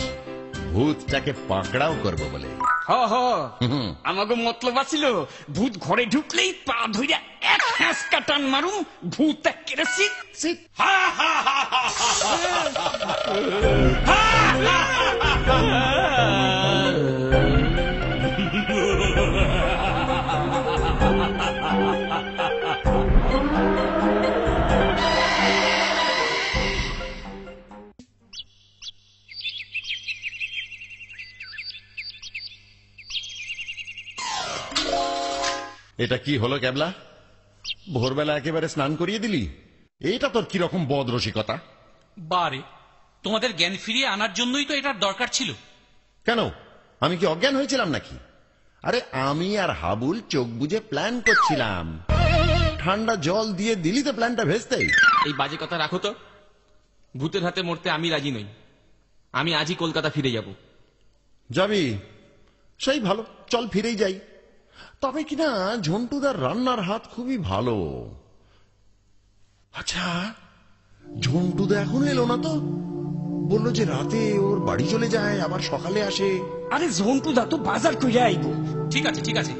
ভূতটাকে পাকড়াও করব বলে। আমাকে মতলব আছিল ভূত ঘরে ঢুকলেই পা ধইরা এক হাঁসকা টান মারুম, ভূত একেবারে সিট। এটা কি হলো ক্যাবলা? ভোরবেলা একেবারে স্নান করিয়ে দিলি? এটা তোর কিরকম বদরসিকতা? বারে, তোমাদের জ্ঞান ফিরিয়ে আনার জন্যই তো এটার দরকার ছিল। কেন, আমি কি অজ্ঞান হয়েছিলাম নাকি? আরে আমি আর হাবুল চোখ বুজে প্ল্যান করছিলাম, ঠান্ডা জল দিয়ে দিলি তো প্ল্যানটা ভেস্তেই। এই বাজে কথা রাখো তো। ভূতের হাতে মরতে আমি রাজি নই। আমি আজই কলকাতা ফিরে যাব। যাবি? সেই ভালো, চল ফিরেই যাই। তবে কিনা ঝন্টুদার রান্নার হাত খুবই ভালো। আচ্ছা, ঝন্টুদা এখন এলো না তো? বললো যে রাতে ওর বাড়ি চলে যায়, আবার সকালে আসে। আরে ঝন্টুদা তো বাজার কইরা আইব। ঠিক আছে ঠিক আছে,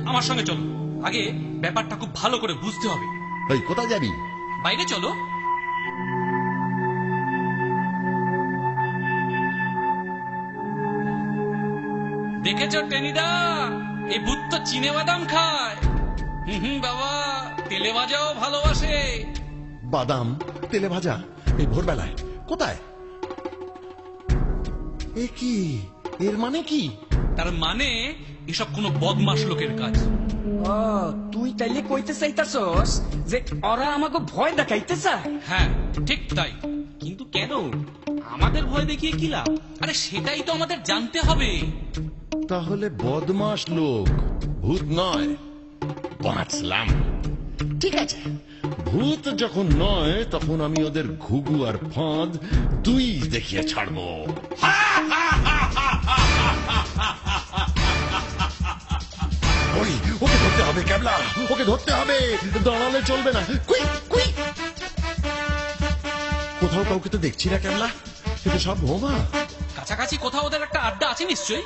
আমার সঙ্গে চলো। আগে ব্যাপারটা খুব ভালো করে বুঝতে হবে। এই কোথায় যাবি? বাইরে চলো। দেখেছো টেনিদা, এই ভূত তো চিনে বাদাম খায়। বাবা, তেলে ভাজাও ভালোবাসে। বাদাম তেলে ভাজা এই ভোরবেলায়? কোথায়? এ কি, এর মানে কি? তার মানে এসব কোনো বদমাশ লোকের কাজ। ও, তুই তাইলে কইতে চাইতাছস যে ওরা আমাকে ভয় দেখাইতে চায়? হ্যাঁ, ঠিক তাই। কিন্তু কেন? আমাদের ভয় দেখিয়ে কি লাভ? আরে সেটাই তো আমাদের জানতে হবে। তাহলে বদমাশ লোক, ভূত নয়। বাঁচলাম। ঠিক আছে, ভূত যখন নয় তখন আমি ওদের ঘুঘু আর ফাঁদ দুই দেখিয়ে ছাড়বো। ওই, ওকে ধরতে হবে ক্যাবলা, ওকে ধরতে হবে, দাঁড়ালে চলবে না। কুই কুই। কোথাও কাউকে তো দেখছি না ক্যাবলা, কিন্তু সব বোমা। কাছাকাছি কোথাও ওদের একটা আড্ডা আছে নিশ্চয়ই।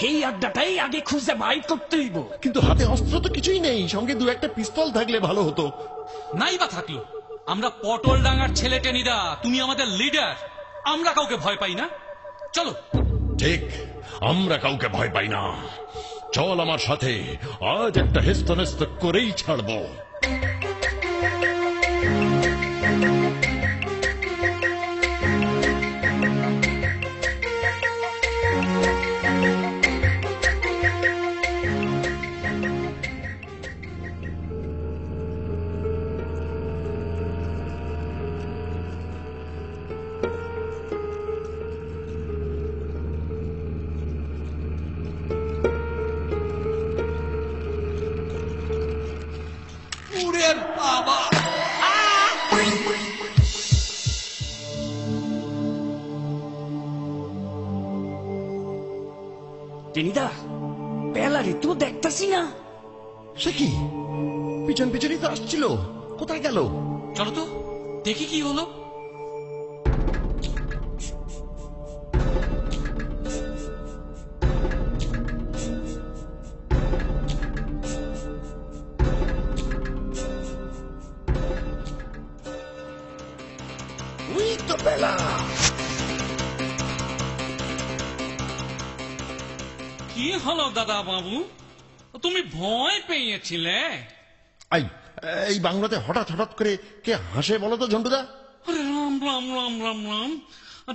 এই আড্ডাটাই আগে খুঁজে বাইর করতে হইব। কিন্তু হাতে অস্ত্র তো কিছুই নেই, সঙ্গে দু একটা পিস্তল থাকলে ভালো হতো। নাই বা থাকলো, আমরা পটল ডাঙার ছেলে টেনিদা, তুমি আমাদের লিডার, আমরা কাউকে ভয় পাই না। চলো। ঠিক, আমরা কাউকে ভয় পাই না। চল আমার সাথে, আজ একটা হেস্তনেস্ত করেই ছাড়বো। টেনিদা, পেলারে তো দেখতাছি না। সে কি? পিছন পিছনই তো আসছিল, কোথায় গেল? চলো তো দেখি কি হলো। ওই তো বেলা। কি হলো দাদা বাবু, তুমি ভয় পেয়েছিলে? এই বাংলাতে হঠাৎ হঠাৎ করে কে হাসে বলো তো ঝন্টুদা? আরে রাম রাম রাম রাম রাম,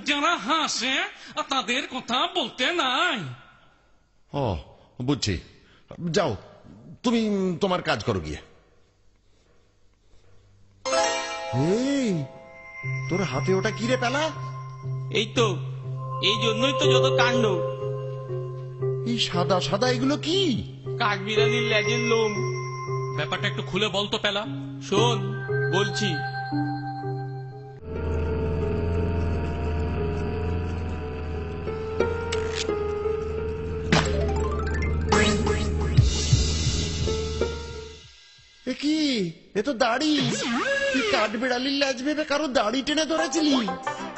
যারা হাসে তাদের কথা বলতে নাই। ও বুঝছি, যাও তুমি তোমার কাজ করো গিয়ে। এই তোর হাতে ওটা কি রে পেলা? এই তো, এই জন্যই তো যত কাণ্ড। এই সাদা সাদা এগুলো কি? কাঠবিড়ালির লেজের লোম। ব্যাপারটা একটু খুলে বলতো পেলা। শোন বলছি। এ কি? এ তো দাড়ি। তুই কাঠবিড়ালির লেজ ভেবে কারো দাড়ি টেনে ধরেছিলি?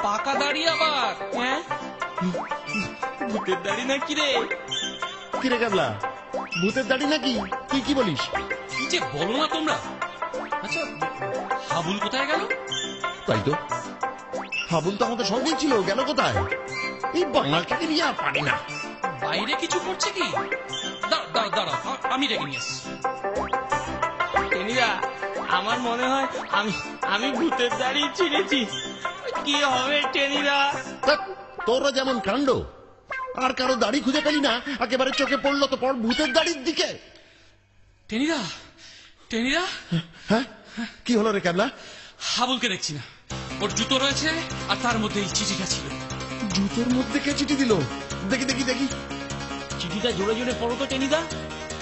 পাকা দাড়ি আবার? হ্যাঁ, ভূতের দাড়ি নাকি রে? কিরে কাবলা, ভূতের দাড়ি নাকি? তুই কি বলিস? কি যে বলো না তোমরা। আচ্ছা, হাবুল কোথায় গেল? তাই তো, হাবুল তো আমাদের সঙ্গেই ছিল, গেল কোথায়? এই বাঙালটাকে নিয়ে আর পারি না। বাইরে কিছু করছে কি? দাঁড়া দাঁড়া, আমি ডেকে নিয়ে আসছি। টেনিদা, আমার মনে হয় আমি ভূতের দাড়ি ছিঁড়েছি। কি হবে টেনিদা? তোরা যেমন কাণ্ড, আর কারো দাড়ি খুঁজে পেলি না, একেবারে চোখে পড়লো তো পড় ভূতের দাড়ির দিকে। টেনিদা, টেনিদা, হ্যাঁ কি হলো রে ক্যাবলা? হাবুলকে দেখছি না। ওর জুতো রয়েছে আর তার মধ্যে এই চিঠিটা ছিল। জুতোর মধ্যে কে চিঠি দিল? দেখি দেখি দেখি। চিঠিটা জোরে জোরে পড়ো তো টেনিদা।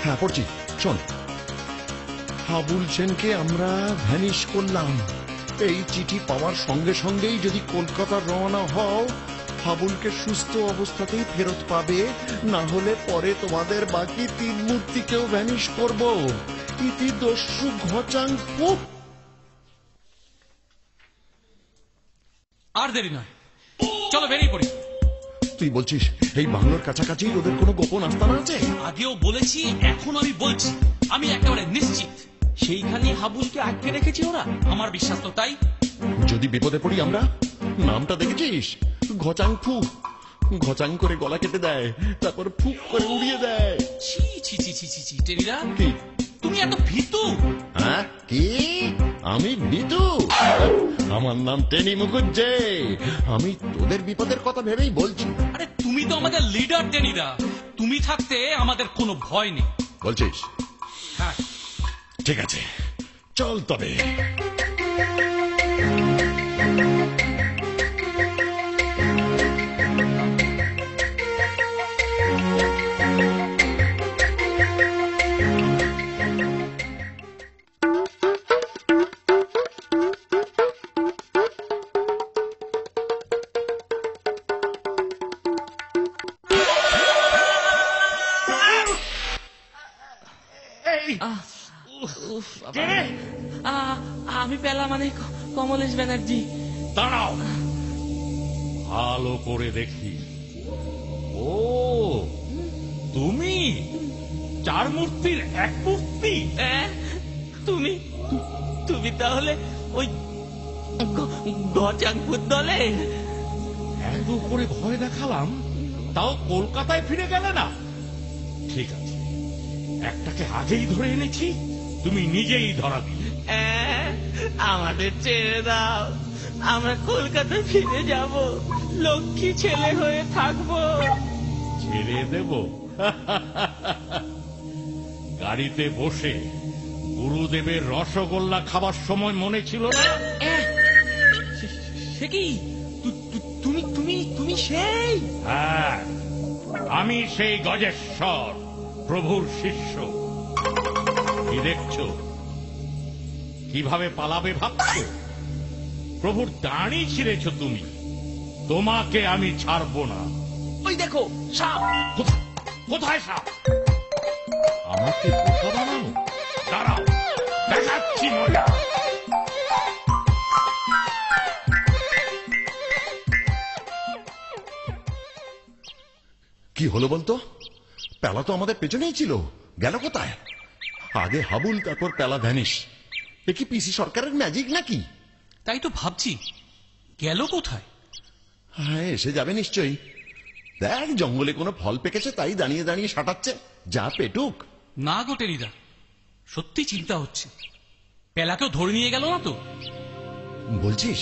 হ্যাঁ পড়ছি, শোন। হাবুল সেনকে আমরা ভ্যানিশ করলাম। এই চিঠি পাওয়ার সঙ্গে সঙ্গেই যদি কলকাতা রওনা হও, হাবুলকে সুস্থ অবস্থাতেই ফেরত পাবে, না হলে পরে তোমাদের বাকি 3 মূর্তিকেও ভ্যানিশ করব। ইতি দস্যু ঘচাং ফুক। আর দেরি নয়, চলো বেরিয়ে পড়ি। তুই বলছিস এই বাংলোর কাছাকাছি ওদের কোনো গোপন আস্তানা আছে? আগেও বলেছি, এখন আমি বলছি, আমি একেবারে নিশ্চিত সেইখানে হাবুলকে আটকে রেখেছি ওরা। আমার বিশ্বাস তো তাই। যদি বিপদে পড়ি আমরা, নামটা দেখেছিস? ঘচাং ফুক। ঘচাং করে গলা কেটে দেয়, তারপর ফুক করে উড়িয়ে দেয়। ছি ছি ছি ছি ছি ছি, টেনিদা, কি? তুমি এত ভীতু? হ্যাঁ কি? আমি বিদু? আমার নাম টেনি মুখুজ্জে। আমি তোদের বিপদের কথা ভেবেই বলছি। আরে তুমি তো আমাদের লিডার টেনিদা, তুমি থাকতে আমাদের কোনো ভয় নেই। বলছিস? হ্যাঁ, ঠিক আছে, চল তবে। আমি পেলা মানে কমলেশ ব্যানার্জি। দাঁড়াও, ভালো করে দেখি। ও তুমি 4 মূর্তির 1 মূর্তি। তুমি তুমি তাহলে ওই ঘচাংপুর দলে? এত করে ভয় দেখালাম, তাও কলকাতায় ফিরে গেলে না? ঠিক আছে, একটাকে আগেই ধরে এনেছি, তুমি নিজেই ধরা দিলে। আমাদের ছেড়ে দাও, আমরা কলকাতায় ফিরে যাব, লক্ষ্মী ছেলে হয়ে থাকবো। ছেড়ে দেব? গাড়িতে বসে গুরুদেবের রসগোল্লা খাবার সময় মনে ছিল না? সে কি তুমি তুমি তুমি সেই? হ্যাঁ, আমি সেই গজেশ্বর, প্রভুর শিষ্য। কি দেখছো? কিভাবে পালাবে ভাবছো? প্রভুর দাঁড়ি ছিঁড়েছ তুমি, তোমাকে আমি ছাড়বো না। ওই দেখো সাপ। কোথায় সাপ? আমাকে বোকা বানানো? দাঁড়াও, দেখাচ্ছি মজা। কি হলো বলতো? পেলা তো আমাদের পেছনেই ছিল, গেল কোথায়? আগে হাবুল, তারপর পেলা ভ্যানিশ। এ কি পিসি সরকারের ম্যাজিক নাকি? তাই তো ভাবছি, গেল কোথায়? হ্যাঁ, এসে যাবে নিশ্চয়ই। দেখ, জঙ্গলে কোনো ফল পেকেছে তাই দাঁড়িয়ে দাঁড়িয়ে সাঁটাচ্ছে। যা পেটুক। না গো টেনিদা, সত্যি চিন্তা হচ্ছে, পেলাকেও ধরে নিয়ে গেল না তো? বলছিস?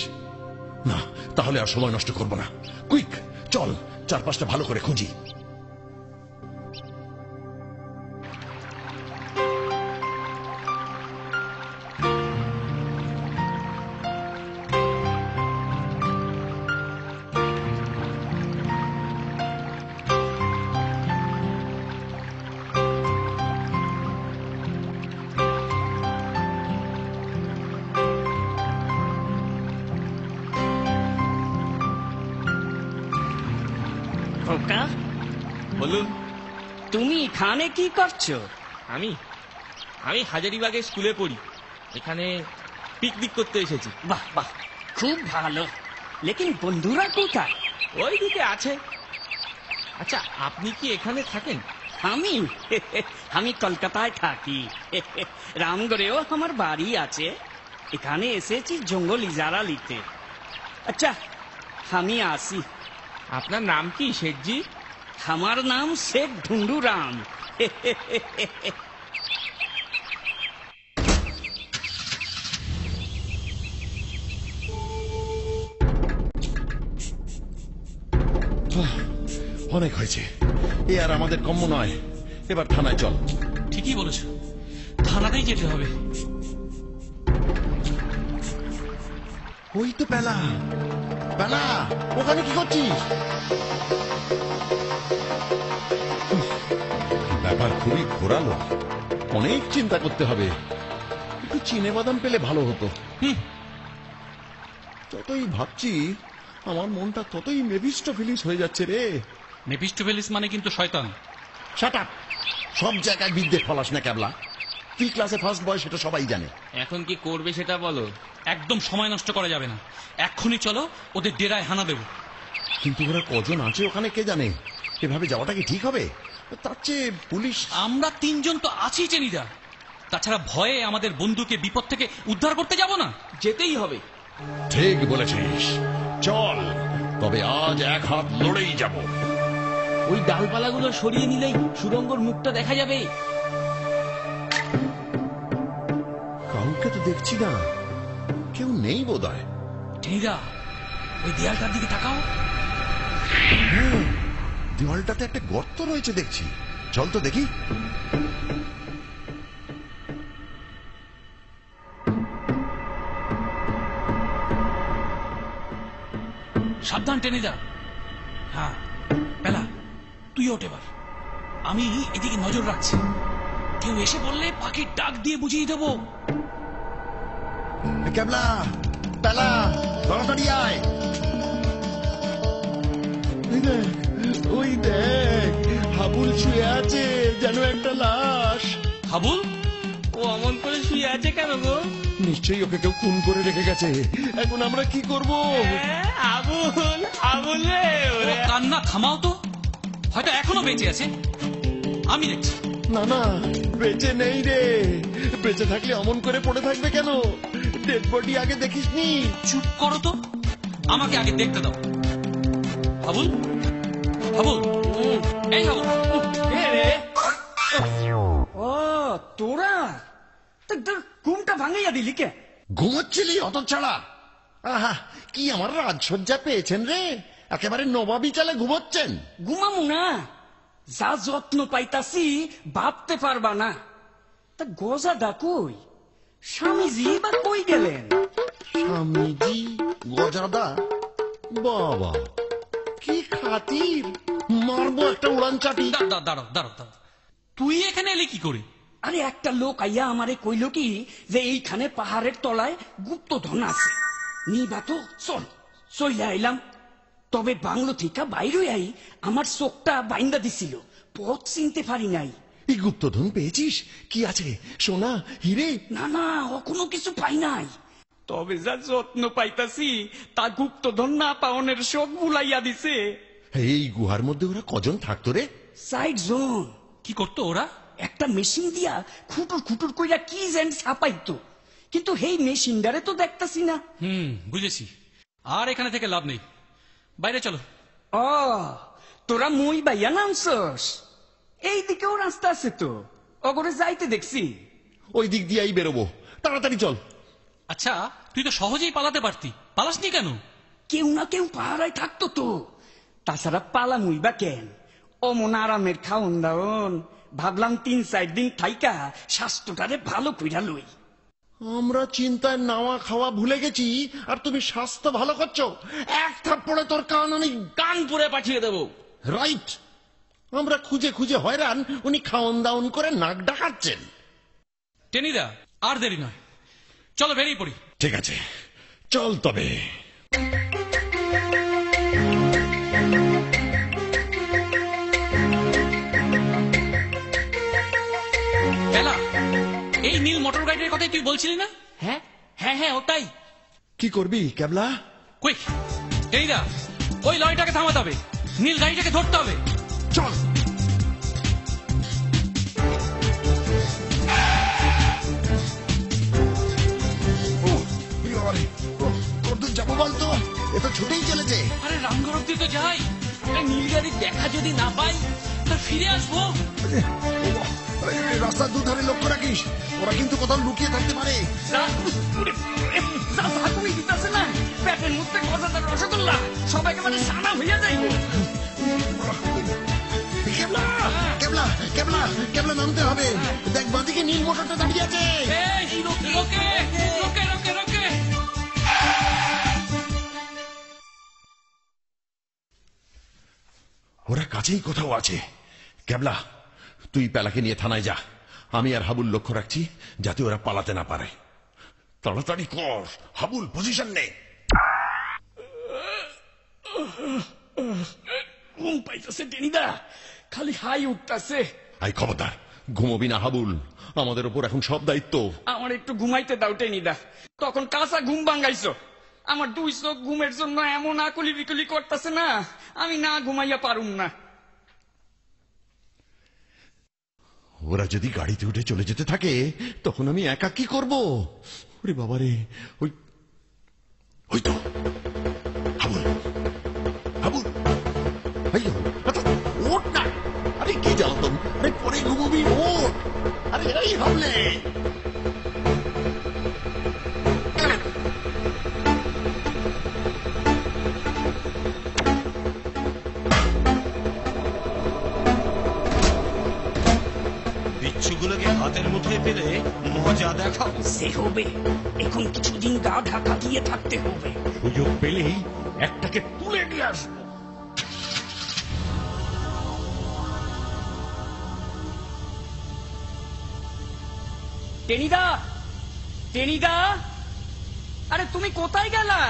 না, তাহলে আর সময় নষ্ট করব না। কুইক, চল চারপাশটা ভালো করে খুঁজি। খোকা, বলুন। তুমি এখানে কি করছো? আমি আমি হাজারিবাগে স্কুলে পড়ি, এখানে পিকনিক করতে এসেছি। বাহ বাহ, খুব ভালো। লেকিন বন্ধুরা কোথায়? ওই দিকে আছে। আচ্ছা, আপনি কি এখানে থাকেন? আমি আমি কলকাতায় থাকি। রামগড়েও আমার বাড়ি আছে। এখানে এসেছি জঙ্গল ইজারা নিতে। আচ্ছা, আমি আসি। আপনার নাম কি শেঠজি? আমার নাম শেখ ঢুন্ডুরাম। অনেক হয়েছে, এ আর আমাদের কম্য নয়। এবার থানায় চল। ঠিকই বলেছ, থানাতেই যেতে হবে। ওই তো পেলা। পেলা, ওখানে কি করছিস? ব্যাপার খুবই ঘোরালো, অনেক চিন্তা করতে হবে। একটু চিনে বাদাম পেলে ভালো হতো। যতই ভাবছি আমার মনটা ততই মেফিস্টোফেলিস হয়ে যাচ্ছে রে। মেফিস্টোফেলিস মানে কিন্তু শয়তান। Shut up! সব জায়গায় বিদ্যে ফলাস না ক্যাবলা। তুই ক্লাসে ফার্স্ট বয়, সেটা সবাই জানে। এখন কি করবে সেটা বলো। একদম সময় নষ্ট করা যাবে না, এক্ষুনি চলো ওদের ডেরায় হানা দেব। কিন্তু ওরা কজন আছে ওখানে কে জানে? এভাবে যাওয়াটা কি ঠিক হবে? তার চেয়ে পুলিশ। আমরা তিনজন তো আছি টেনিদা, তাছাড়া ভয়ে আমাদের বন্ধুকে বিপদ থেকে উদ্ধার করতে যাব না? যেতেই হবে। ঠিক বলেছিস, চল। তবে আজ এক হাত লড়েই যাব। ওই ডালপালাগুলো সরিয়ে নিলেই সুরঙ্গর মুখটা দেখা যাবে। কাউকে তো দেখছি না, কেউ নেই বোধহয়। টেনিদা, ওই দেয়ালটার দিকে তাকাও। হ্যাঁ, দেওয়ালটাতে একটা গর্ত রয়েছে দেখছি। চল তো দেখি। সাবধান টেনিদা। হ্যাঁ পেলা, তুই ওঠ এবার। আমি এদিকে নজর রাখছি, কেউ এসে বললে পাখির ডাক দিয়ে বুঝিয়ে দেবো। ক্যাবলা, পেলা, তাড়াতাড়ি আয়। ওই দেখ, হাবুল শুয়ে আছে যেন একটা লাশ। হাবুল? ও অমন করে শুয়ে আছে কেন গো? নিশ্চয়ই ওকে কেউ খুন করে রেখে গেছে। এখন আমরা কি করব? আবুল, আবুল রে, ও কান্না থামাও তো, হয়তো এখনো বেঁচে আছে, আমি দেখছি। না না, বেঁচে নেই রে। বেঁচে থাকলে অমন করে পড়ে থাকবে কেন? ডেড বডি আগে দেখিসনি? চুপ করো তো, আমাকে আগে দেখতে দাও। হাবুল, হাবুল, এই হাবুল, ও তোর ঘুমটা ভাঙাইয়া দিলি কে? ঘুমোচ্ছিলি অত ছাড়া? আহা, কি আমার রাজসজ্জা পেয়েছেন রে, একেবারে নবাবী চালে ঘুমোচ্ছেন। ঘুমামু না, যা যত্ন পাইতাছি ভাবতে পারবা না। তা গজাদা কই? স্বামীজি বা কই গেলেন? স্বামীজি, গজাদা, বাবা কি খাতির, মারবো একটা উড়ান চাটি। দাঁড়াও দাঁড়াও, তুই এখানে এলি কি করে? আরে একটা লোক আইয়া আমারে কইল কি যে এইখানে পাহাড়ের তলায় গুপ্তধন আছে, নিবা তো চল। চলে আইলাম, তবে বাংলো থেকে বাইরে আই আমার চোখটা বাইন্দা দিছিল, পথ চিনতে পারি নাই। এই গুপ্তধন পেয়েছিস? কি আছে, সোনা, হিরে? না না, কোনো কিছু পাই নাই, তবে যা যত্ন পাইতাছি তা গুপ্তধন না পাওনের শোক বুলাইয়া দিছে। এই গুহার মধ্যে ওরা কজন থাকতো রে? 60 জন। কি করতো ওরা? একটা মেশিন দিয়া খুটুর খুটুর কইরা কি যেন ছাপাইতো, কিন্তু হেই মেশিনটারে তো দেখতাছি না। বুঝেছি, আর এখানে থেকে লাভ নেই, বাইরে চলো। ও, তোরা মই বাইয়া নামছস? এই দিকেও রাস্তা আছে তো, অগরে যাইতে দেখছি। ওই দিক দিয়েই বেরোবো, তাড়াতাড়ি চল। আচ্ছা, তুই তো সহজেই পালাতে পারতি, পালাসনি কেন? কেউ না কেউ পাহারায় থাকতো তো, তাছাড়া পালা মুইবা কেন? অমন আরামের খাওন দাওন, ভাবলাম 3-4 দিন থাইকা স্বাস্থ্যটারে ভালো কইরা লই। আমরা চিন্তায় নাওয়া খাওয়া ভুলে গেছি, আর তুমি স্বাস্থ্য ভালো করছো। এক থাপ্পড়ে তোর কান আমি কানপুরে পাঠিয়ে দেবো। রাইট, আমরা খুঁজে খুঁজে হয়রান, উনি খাওন দাওন করে নাক ডাকাচ্ছেন। টেনিদা, আর দেরি নয়, চলো বেরিয়ে পড়ি। ঠিক আছে, চল তবে। বেলা, এই নীল মোটর গাড়ির কথাই তুই বলছিলি না? হ্যাঁ হ্যাঁ হ্যাঁ, ওটাই। কি করবি ক্যাবলা? কুইক, টেনিদা, ওই লরিটাকে থামাতে হবে, নীল গাড়িটাকে ধরতে হবে। চল। কতদূর যাবো বলতো? এ তো ছুটেই চলেছে। আরে রামগড় অব্দি তো যাই, নীল গাড়ির দেখা যদি না পাই তা ফিরে আসবো। রাস্তার দুধারে লক্ষ্য রাখিস, ওরা কিন্তু কোথাও লুকিয়ে থাকতে পারে। দিতেছে না, পেটের মধ্যে গজাদার রসগোল্লা সব একেবারে সানা হইয়া যাইব। কেবলা, কেবলা, কেবলা, কেবলা নামতে হবে। দেখ বাঁদিকে নীল মোটরটা দাঁড়িয়ে আছে। রোকে রোকে রোকে রোকে রোকে। ওরা কাছেই কোথাও আছে। কেবলা, তুই পেলাকে নিয়ে থানায় যা, আমি আর হাবুল লক্ষ্য রাখছি যাতে ওরা পালাতে না পারে। তাড়াতাড়ি কর হাবুল, পজিশন নে। ঘুম পাইতেছে টেনিদা, খালি হাই উঠতেছে। আই খবরদার, ঘুমোবি না হাবুল, আমাদের ওপর এখন সব দায়িত্ব। আমার একটু ঘুমাইতে দাও টেনিদা, তখন কাঁচা ঘুম ভাঙ্গাইছো। আমার 2 চোখ ঘুমের জন্য এমন আকুলি বিকুলি করতেছে না, আমি না ঘুমাইয়া পারুম না। ওরা যদি গাড়িতে উঠে চলে যেতে থাকে তখন আমি একা কি করবো? ওরে বাবারে, ওই তো হাবুল, হাবুল, ওঠ না। আরে কি জ্বালাতন, আরে পরে ঘুমবি, ওঠ। আরে এই হাবলে, বিচ্ছুগুলোকে হাতের মুঠোয় পেলে মজা দেখাও। সে হবে, এখন কিছুদিন গা ঢাকা দিয়ে থাকতে হবে। সুযোগ পেলেই একটাকে তুলে নিয়ে আসবো। টেনিদা, টেনিদা, আরে তুমি কোথায় গেলা?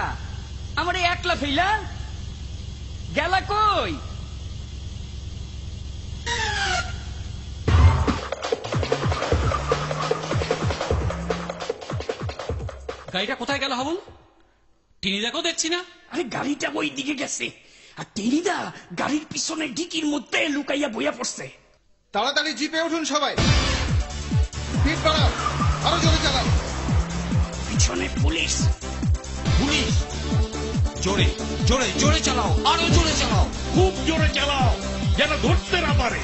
আমার একলা ফেলা গেলা কই? গাড়িটা কোথায় গেল হাবুল? টেনিদাকেও দেখছি না। আরে গাড়িটা ওই দিকে গেছে, আর টেনিদা গাড়ির পিছনে ডিকির মধ্যে লুকাইয়া বইয়া পড়ছে। তাড়াতাড়ি জিপে উঠুন সবাই, স্পিড বাড়াও, আরো জোরে চালাও। পিছনে পুলিশ। পুলিশ! জোরে জোরে জোরে চালাও, আরো জোরে চালাও, খুব জোরে চালাও যেন ধরতে না পারে।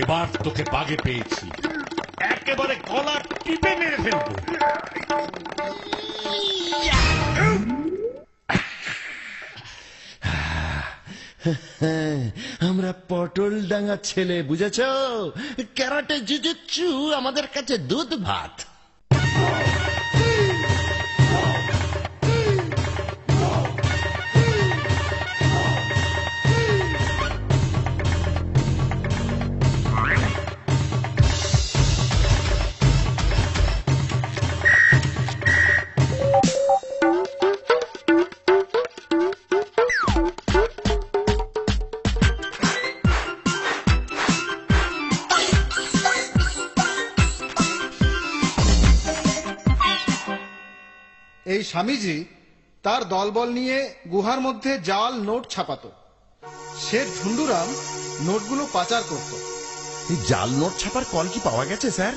এবার তোকে বাগে পেয়েছি, একেবারে গলা টিপে মেরে ফেলবো। আমরা পটল ডাঙ্গা ছেলে, বুঝেছ? ক্যারাটে জুজুৎসু আমাদের কাছে দুধ ভাত। এই স্বামীজি তার দলবল নিয়ে গুহার মধ্যে জাল নোট ছাপাতো। শেঠ ঝুন্ডুরাম নোটগুলো পাচার করত। এই জাল নোট ছাপার কল কি পাওয়া গেছে স্যার?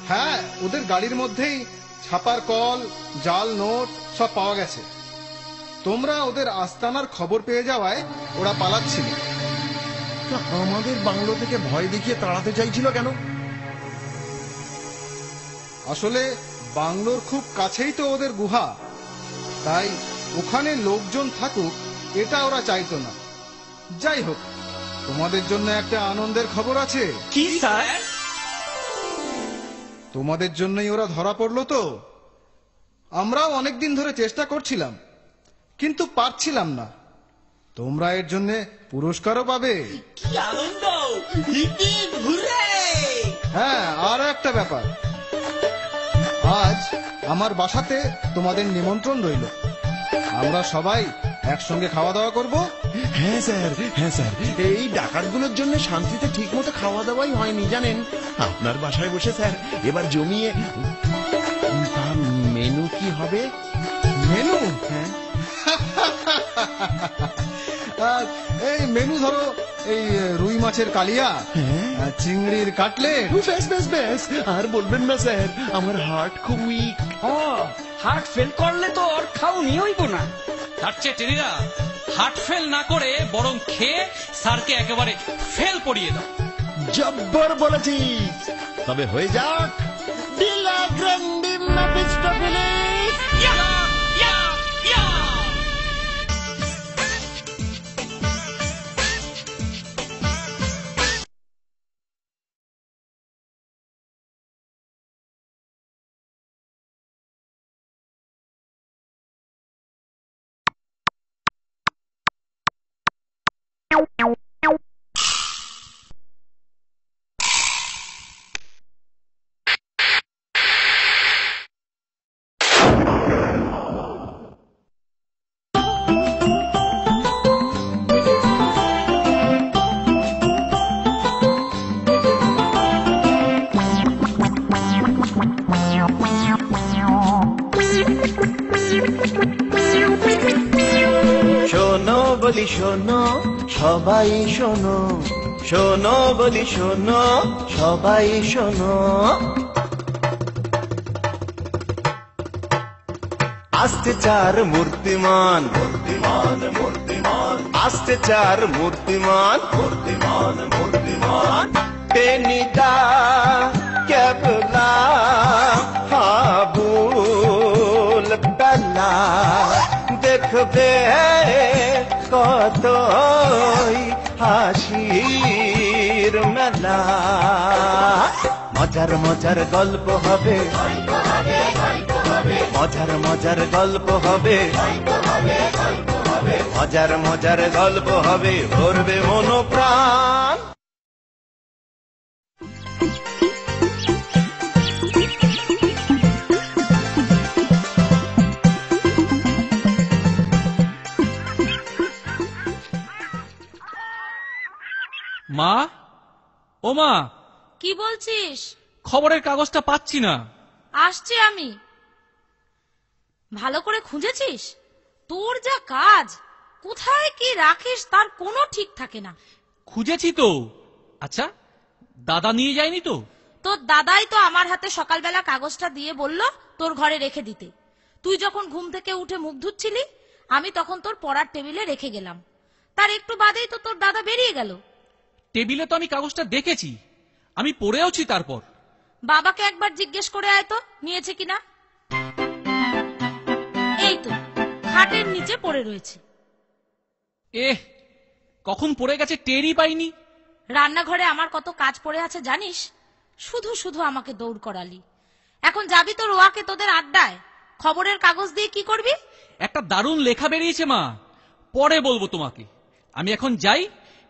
হ্যাঁ, ওদের গাড়ির মধ্যেই ছাপার কল, জাল নোট সব পাওয়া গেছে। তোমরা ওদের আস্তানার খবর পেয়ে যাওয়ায় ওরা পালাচ্ছিল। তা আমাদের বাংলো থেকে ভয় দেখিয়ে তাড়াতে চাইছিল কেন? আসলে বাংলোর খুব কাছেই তো ওদের গুহা, তাই ওখানে লোকজন থাকুক এটা ওরা চাইতো না। যাই হোক, তোমাদের জন্য একটা আনন্দের খবর আছে। কি স্যার? তোমাদের জন্যই ওরা ধরা পড়লো তো। আমরাও অনেকদিন ধরে চেষ্টা করছিলাম, কিন্তু পারছিলাম না। তোমরা এর জন্য পুরস্কারও পাবে। কি আনন্দ! হ্যাঁ, আর একটা ব্যাপার, আজ আমার বাসাতে তোমাদের নিমন্ত্রণ রইল। আমরা সবাই একসঙ্গে খাওয়া দাওয়া করব। হ্যাঁ স্যার, হ্যাঁ স্যার, এই ডাকাতগুলোর জন্য শান্তিতে ঠিক মতো খাওয়া দাওয়াই হয়নি জানেন। আপনার বাসায় বসে স্যার এবার জমিয়ে। তার মেনু কি হবে? মেনু? হ্যাঁ, এই মেনু ধরো, এই রুই মাছের কালিয়া, চিংড়ির কাটলেট। বেশ বেশ বেশ, আর বলবেন না স্যার, আমার হার্ট খুব উইক। হার্ট ফেল করলে তো আর খাওনি হইব না। তার চেয়ে টেনিদা হার্ট ফেল না করে বরং খেয়ে স্যারকে একেবারে ফেল পড়িয়ে দাও। জব্বর বলেছিস, তবে হয়ে যাক ডিলা গ্র্যান্ডিনা পিস্টোফিলিস। শোনো বলি শোনো সবাই শোনো, শোনো বলি শোনো সবাই শোনো। আসতে চার মূর্তিমান, মূর্তিমান মূর্তিমান, আসতে চার মূর্তিমান, মূর্তিমান মূর্তিমান। টেনিদা ক্যাবলা হাবুল বেলা, দেখবে কতই হাসির মেলা। মজার মজার গল্প হবে, মজার মজার গল্প হবে, মজার মজার গল্প হবে, ভরবে মনোপ্রাণ। মা, ও মা, কি বলছিস? খবরের কাগজটা পাচ্ছি না। আসছি আমি। ভালো করে খুঁজেছিস? তোর যা কাজ, কোথায় কি রাখিস তার কোনো ঠিক থাকে না। খুঁজেছি তো। আচ্ছা, দাদা নিয়ে যায়নি তো? তোর দাদাই তো আমার হাতে সকালবেলা কাগজটা দিয়ে বলল তোর ঘরে রেখে দিতে। তুই যখন ঘুম থেকে উঠে মুখ ধুচ্ছিলি, আমি তখন তোর পড়ার টেবিলে রেখে গেলাম। তার একটু বাদেই তো তোর দাদা বেরিয়ে গেল। টেবিলে তো আমি কাগজটা দেখেছি, আমি পড়েওছি। তারপর বাবাকে একবার জিজ্ঞেস করে আয় তো নিয়েছে কিনা। এই তো খাটের নিচে পড়ে রয়েছে। কখন পড়ে গেছে টেরই পাইনি। রান্নাঘরে আমার কত কাজ পড়ে আছে জানিস, শুধু শুধু আমাকে দৌড় করালি। এখন যাবি তো রোয়াকে তোদের আড্ডায়, খবরের কাগজ দিয়ে কি করবি? একটা দারুণ লেখা বেরিয়েছে মা, পরে বলবো তোমাকে। আমি এখন যাই,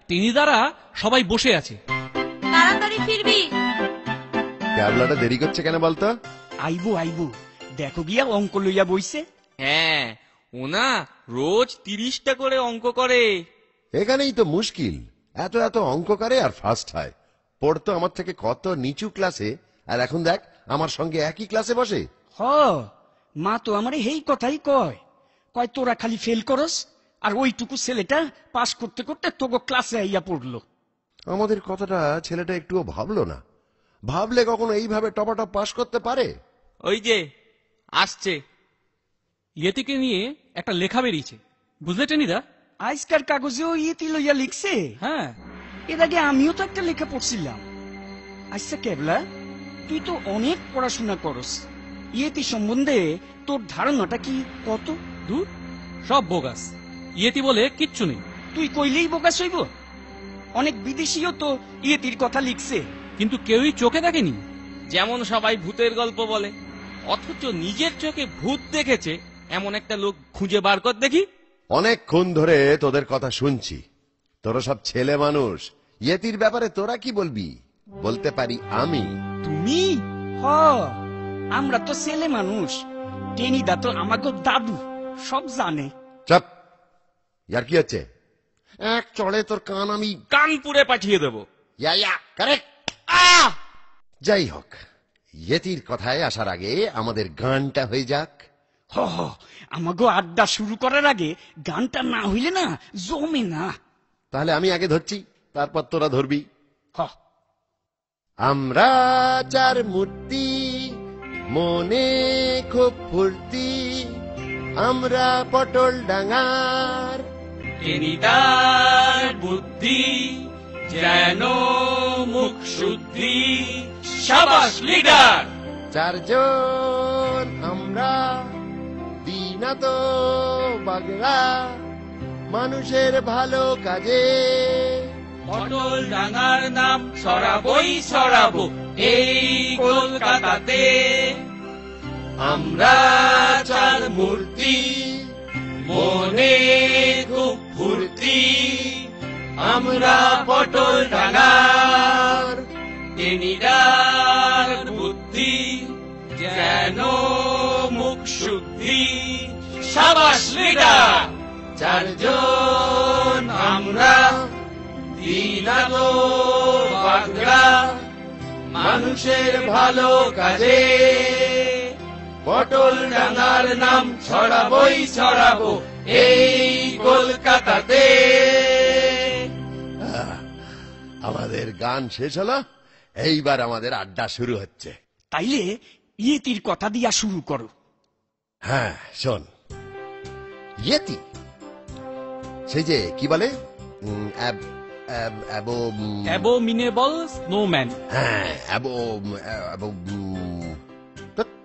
টেনিদারা সবাই বসে আছে। তাড়াতাড়ি ফিরবি। ক্যাবলাটা দেরি করছে কেন বলতো? আইবো আইবো, দেখো গিয়া অঙ্ক লইয়া বইছে। হ্যাঁ, ওনা রোজ 30টা করে অঙ্ক করে। এখানেই তো মুশকিল, এত এত অঙ্ক করে আর ফার্স্ট হয়। পড়তো আমার থেকে কত নিচু ক্লাসে, আর এখন দেখ আমার সঙ্গে একই ক্লাসে বসে। হ, মা তো আমারে হেই কথাই কয়, কয় তোরা খালি ফেল করস, আর ওইটুকু ছেলেটা পাস করতে করতে তোগো ক্লাসে আইয়া পড়লো। আমাদের কথাটা ছেলেটা একটুও ভাবলো না। ভাবলে কখনো এইভাবে টপাটপ পাস করতে পারে? ওই যে আসছে। ইয়েতিকে নিয়ে একটা লেখা বেরিয়েছে, বুঝলে টেনিদা? আজকার কাগজেও ইয়েতি লইয়া লিখছে। হ্যাঁ, এর আগে আমিও তো একটা লেখা পড়ছিলাম। আচ্ছা কেবলা, তুই তো অনেক পড়াশোনা করস, ইয়েতি সম্বন্ধে তোর ধারণাটা কি কত? দূর, সব বোগাস। ইয়েতি বলে কিচ্ছু নেই। তুই কইলেই বোগাস হইব? অনেক বিদেশিও তো ইয়েতির কথা লিখছে, কিন্তু কেউই চোখে দেখেনি। যেমন সবাই ভূতের গল্প বলে, অথচ নিজের চোখে ভূত দেখেছে এমন একটা লোক খুঁজে বার কর দেখি। অনেকক্ষণ ধরে তোদের কথা শুনছি, তোরা সব ছেলে মানুষ, ইয়েতির ব্যাপারে তোরা কি বলবি? বলতে পারি আমি। তুমি? হ, আমরা তো ছেলে মানুষ, টেনিদা তো আমাকে দাদু, সব জানে। চাপ, ইয়ার কি হচ্ছে? এক চড়ে তোর কান আমি কানপুরে পাঠিয়ে দেবো। কারেক্ট। যাই হোক, ইয়েতির কথায় আসার আগে আমাদের গানটা হয়ে যাক। হ হ, আমাকে আড্ডা শুরু করার আগে গানটা না হইলে না জমে না। তাহলে আমি আগে ধরছি, তারপর তোরা ধরবি। হ, আমরা চার মূর্তি, মনে খুব ফুর্তি, আমরা পটল ডাঙার। টেনিদার বুদ্ধি যেন মুখ শুদ্ধি, সাবাস লিডার। চারজন আমরা, দিনা তো বাগড়া, মানুষের ভালো কাজে। পটল ডাঙার নাম ছড়াবই ছড়াবো এই কলকাতাতে। আমরা চার মূর্তি, মনে খুব ফুর্তি, আমরা পটল ডাঙার। টেনিদার বুদ্ধি যেন মুখ শুদ্ধি, সাবাস লিডার। চারজন আমরা, দিনালো বাগড়া, মানুষের ভালো কাজে। পটল ডাঙার নাম ছড়াবই ছড়াবো এই কলকাতাতে। আমাদের গান শেষ হলো, এইবার আমাদের আড্ডা শুরু হচ্ছে। তাইলে ইয়েতির কথা দিয়া শুরু করো। হ্যাঁ শোন, ইয়েতি সেই যে কি বলে, অ্যাবোমিনেবল স্নোম্যান। হ্যাঁ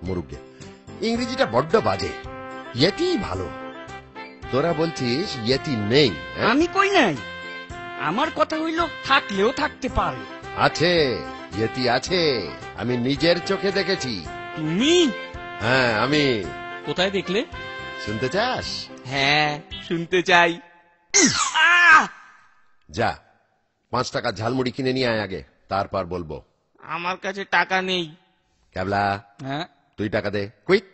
মুরুগে, ইংরেজিটা বড্ড বাজে, ইয়েতি ভালো। তোরা বলছিস ইয়েতি নেই? আমি কই নাই, আমার কথা হইল থাকলেও থাকতে পারে। আছে, ইয়েতি আছে, আমি নিজের চোখে দেখেছি। তুমি? হ্যাঁ আমি। কোথায় দেখলে? শুনতে চাস? হ্যাঁ শুনতে চাই। যা 5 টাকা ঝালমুড়ি কিনে নিয়ে আয় আগে, তারপর বলবো। আমার কাছে টাকা নেই। ক্যাবলা, হ্যাঁ, তুই টাকা দে কুইক।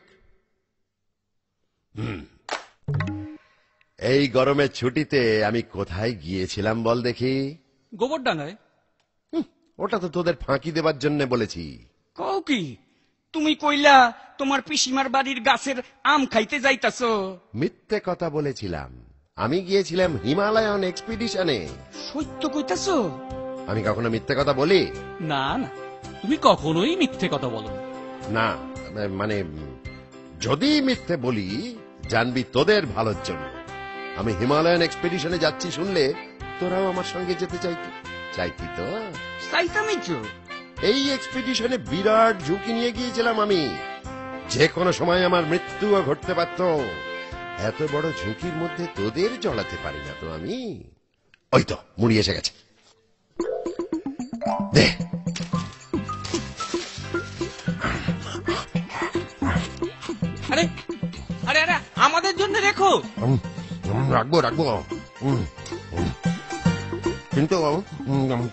এই গরমের ছুটিতে আমি কোথায় গিয়েছিলাম বল দেখি? গোবরডাঙ্গায়। ওটা তো তোদের ফাঁকি দেবার জন্য বলেছি। কও কি, তুমি কইলা তোমার পিসিমার বাড়ির গাছের আম খাইতে যাইতাছো? মিথ্যে কথা বলেছিলাম, আমি গিয়েছিলাম হিমালয়ান এক্সপিডিশনে। সত্য কইতাছো? আমি কখনো মিথ্যে কথা বলি? না না, তুমি কখনোই মিথ্যে কথা বলো না। মানে যদি মিথ্যে বলি জানবি তোদের ভালোর জন্য। আমি হিমালয়ান এক্সপিডিশনে যাচ্ছি শুনলে তোরাও আমার সঙ্গে যেতে চাইতি। চাইতি তো? চাইতামই তো। এই এক্সপিডিশনে বিরাট ঝুঁকি নিয়ে গিয়েছিলাম আমি, যে কোনো সময় আমার মৃত্যুও ঘটতে পারত। এত বড় ঝুঁকির মধ্যে তোদের জড়াতে পারি না তো আমি। ওই তো মুড়ি এসে গেছে, দে। আরে আরে আরে আমাদের জন্য রেখো। রাখবো রাখবো, কিন্তু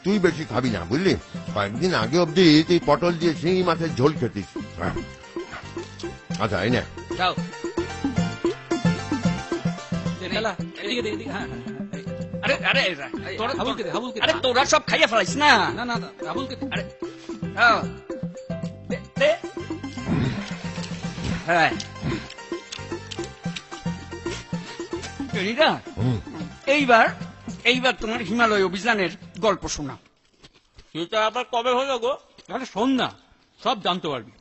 তুই বেশি খাবি না বুঝলি। কয়েকদিন আগে অব্দি তুই পটল দিয়ে শিঙি মাছের ঝোল খেতিস। আচ্ছা এই নে। যাও। এদিকে দে, এদিকে, হ্যাঁ, হ্যাঁ, হ্যাঁ। আরে আরে হাবুলকে দে, হাবুলকে দে। আরে তোরা সব খাইয়া ফেলাইস না। না না না, হাবুলকে দে। আরে হ্যাঁ, দে। হ্যাঁ টেনিদা, এইবার তোমার হিমালয় অভিযানের গল্প শোনা। সেটা আবার কবে হলো গো? আরে শোন না, সব জানতে পারবি।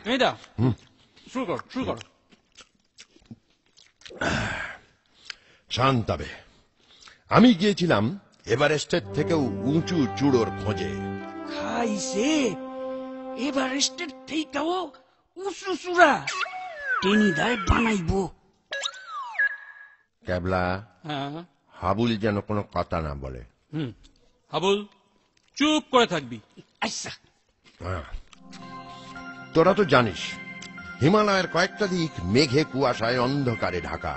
মেয়েদা, শুরু কর, শুরু কর। শান্তাবে, আমি গিয়েছিলাম এভারেস্টের থেকেও উঁচু চূড়োর খোঁজে। খাইছে এভারেস্টের থেকেও উঁচু চূড়া টেনিদায় বানাইবো। ক্যাবলা, হ্যাঁ, হাবুল যেন কোনো কথা না বলে। হাবুল চুপ করে থাকবি। আচ্ছা, হ্যাঁ। তোরা তো জানিস হিমালয়ের কয়েকটা দিক মেঘে কুয়াশায় অন্ধকারে ঢাকা।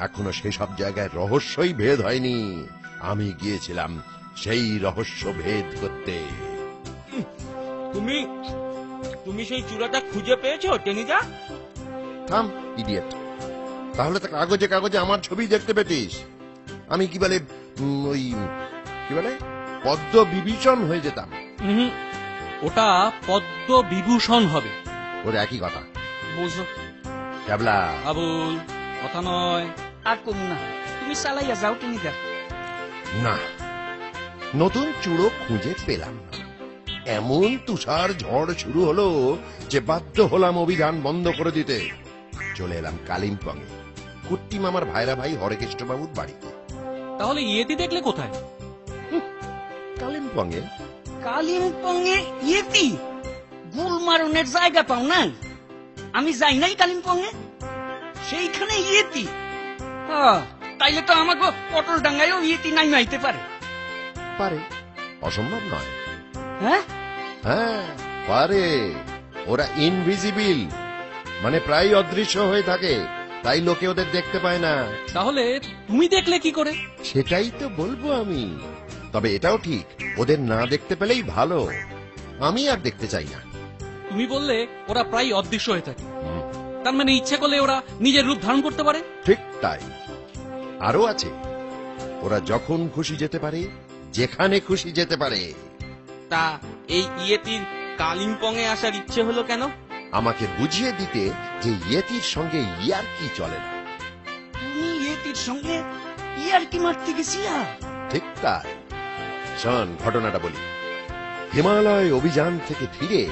এখনো সেসব জায়গায় রহস্যই ভেদ হয়নি। আমি গিয়েছিলাম সেই রহস্য ভেদ করতে। তুমি তুমি সেই চূড়াটা খুঁজে পেয়েছো টেনিদা? থাম ইডিয়েট, তাহলে তো কাগজে কাগজে আমার ছবি দেখতে পেতিস। আমি কি বলে ওই কি বলে পদ্ম বিভীষণ হয়ে যেতাম। ওটা পদ্ম বিভূষণ হবে। ওর একই কথা। বুঝো ক্যাবলা, হাবুল কথা নয়। আর কম না, তুমি চালাইয়া যাও টেনিদা। না, নতুন চূড়ো খুঁজে পেলাম না। এমন তুষার ঝড় শুরু হলো যে বাধ্য হলাম অভিযান বন্ধ করে দিতে। চলে এলাম কালিম্পং এ, কুট্টি মামার ভাইরা ভাই হরেকৃষ্ণ বাবুর বাড়িতে। তাহলে ইয়েতি দেখলে কোথায়? কালিম্পং এ। কালিম্পং এ ইয়েতি গুলমারনের জায়গা পাও নাই? আমি যাই নাই কালিম্পং এ, সেইখানে ইয়েতি। তাইলে তো আমাকে পটল ডাঙ্গায়ও ইয়েতি নাই মাইতে পারে। পারে, অসম্ভব নয়। হ্যাঁ হ্যাঁ পারে। ওরা ইনভিজিবল, মানে প্রায় অদৃশ্য হয়ে থাকে, তাই লোকে ওদের দেখতে পায় না। তাহলে তুমি দেখলে কি করে? সেটাই তো বলবো আমি। তবে এটাও ঠিক, ওদের না দেখতে পেলেই ভালো। আমি আর দেখতে চাই না। তুমি বললে ওরা প্রায় অদৃশ্য হয়ে থাকে, তার মানে ইচ্ছে করলে ওরা নিজের রূপ ধারণ করতে পারে। ঠিক তাই, আরো আছে, ওরা যখন খুশি যেতে পারে, যেখানে খুশি যেতে পারে। তা এই ইয়েতির কালিম্পং এ আসার ইচ্ছে হলো কেন? আমাকে বুঝিয়ে দিতে যে ইয়েতির সঙ্গে ইয়ার কি চলে না। তুমি ইয়েতির সঙ্গে ইয়ার কি মারতে গেছিলা? ঠিক তাই। শোন, ঘটনাটা বলি। হিমালয় অভিযান থেকে ফিরে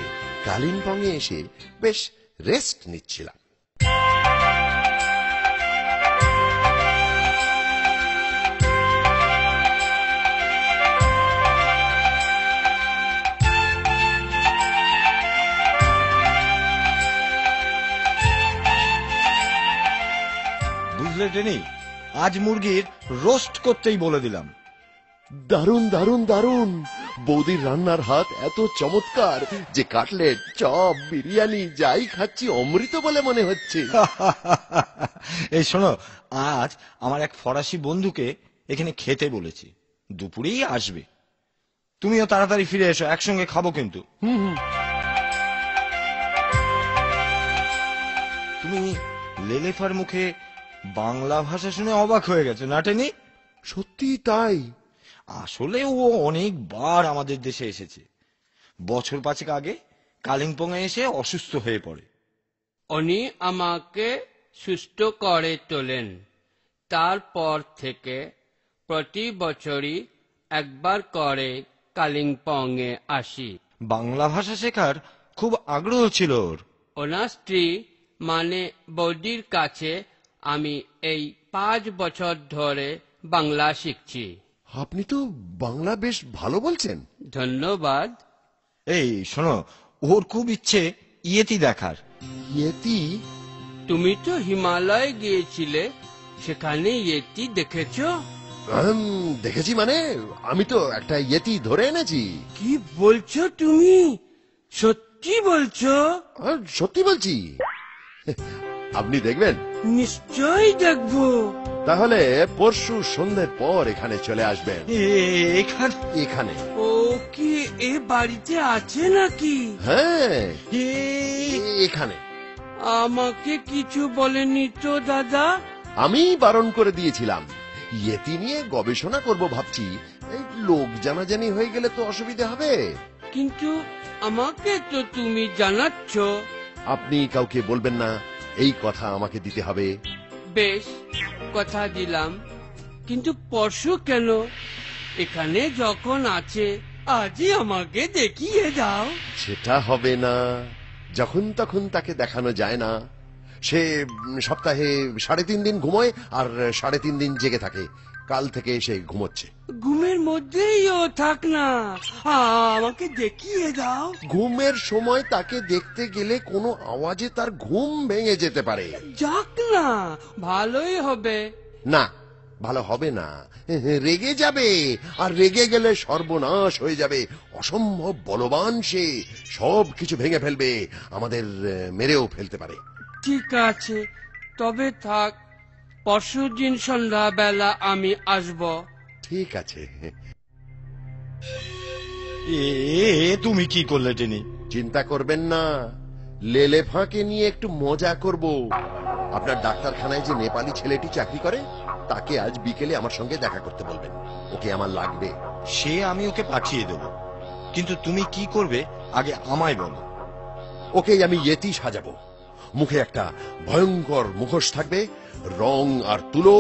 কালিম্পং এ এসে বেশ রেস্ট নিচ্ছিলাম। বুঝলে টেনি, আজ মুরগির রোস্ট করতেই বলে দিলাম। দারুণ দারুণ দারুণ। বৌদির রান্নার হাত এত চমৎকার যে কাটলেট, চপ, বিরিয়ানি যাই খাচ্ছি অমৃত বলে মনে হচ্ছে। এই শোনো, আজ আমার এক ফরাসি বন্ধুকে এখানে খেতে বলেছি, দুপুরেই আসবে। তুমিও তাড়াতাড়ি ফিরে এসো, একসঙ্গে খাবো কিন্তু। তুমি লেলেফার মুখে বাংলা ভাষা শুনে অবাক হয়ে গেছো না টেনি? সত্যি তাই। আসলে ও অনেকবার আমাদের দেশে এসেছে। বছর 5 আগে কালিম্পং এ এসে অসুস্থ হয়ে পড়ে। উনি আমাকে সুস্থ করে তোলেন। তারপর থেকে প্রতি বছরই একবার করে কালিম্পং এ আসি। বাংলা ভাষা শেখার খুব আগ্রহ ছিল ওর। ওনার স্ত্রী মানে বৌদির কাছে আমি এই 5 বছর ধরে বাংলা শিখছি। আপনি তো বাংলা বেশ ভালো বলছেন। ধন্যবাদ। এই শোনো, ওর খুব ইচ্ছে ইয়েতি দেখার। ইয়েতি? তুমি তো হিমালয় গিয়েছিলে, সেখানে ইয়েতি দেখেছো? দেখেছি মানে, আমি তো একটা ইয়েতি ধরে এনেছি। কি বলছো তুমি? সত্যি বলছো? সত্যি বলছি। আপনি দেখবেন? নিশ্চয়ই দেখবো। তাহলে পরশু সন্ধ্যের পর এখানে চলে আসবেন। এখানে? ও কি এ বাড়িতে আছে নাকি? হ্যাঁ, এখানে। আমাকে কিছু বলেনি তো দাদা? আমি বারণ করে দিয়েছিলাম। ইয়েতি নিয়ে গবেষণা করব ভাবছি। এই লোক জানাজানি হয়ে গেলে তো অসুবিধা হবে। কিন্তু আমাকে তো তুমি জানাচ্ছ। আপনি কাউকে বলবেন না, এই কথা আমাকে দিতে হবে। বেশ, কথা দিলাম। কিন্তু পরশু কেন? এখানে যখন আছে আজই আমাকে দেখিয়ে দাও। সেটা হবে না, যখন তখন তাকে দেখানো যায় না। সে সপ্তাহে 3.5 দিন ঘুমোয় আর 3.5 দিন জেগে থাকে। কাল থেকে সে ঘুমোচ্ছে। ঘুমের মধ্যেই ও থাক না, আমাকে দেখিয়ে দাও। ঘুমের সময় তাকে দেখতে গেলে কোনো আওয়াজে তার ঘুম ভেঙে যেতে পারে। যাক না, ভালোই হবে। না, ভালো হবে না, রেগে যাবে। আর রেগে গেলে সর্বনাশ হয়ে যাবে। অসম্ভব বলবান সে, সব কিছু ভেঙে ফেলবে, আমাদের মেরেও ফেলতে পারে। ঠিক আছে, তবে থাক। পরশুদিন সন্ধ্যাবেলা আমি আসব। ঠিক আছে। তুমি কি করলে টেনি? চিন্তা করবেন না, লেলে ফাঁকে নিয়ে একটু মজা করব। আপনার ডাক্তারখানায় যে নেপালি ছেলেটি চাকরি করে, তাকে আজ বিকেলে আমার সঙ্গে দেখা করতে বলবেন। ওকে আমার লাগবে। সে আমি ওকে পাঠিয়ে দেব, কিন্তু তুমি কি করবে আগে আমায় বলো। ওকে আমি ইয়েতি সাজাবো। মুখে একটা ভয়ঙ্কর মুখোশ থাকবে। রং আর তুলো,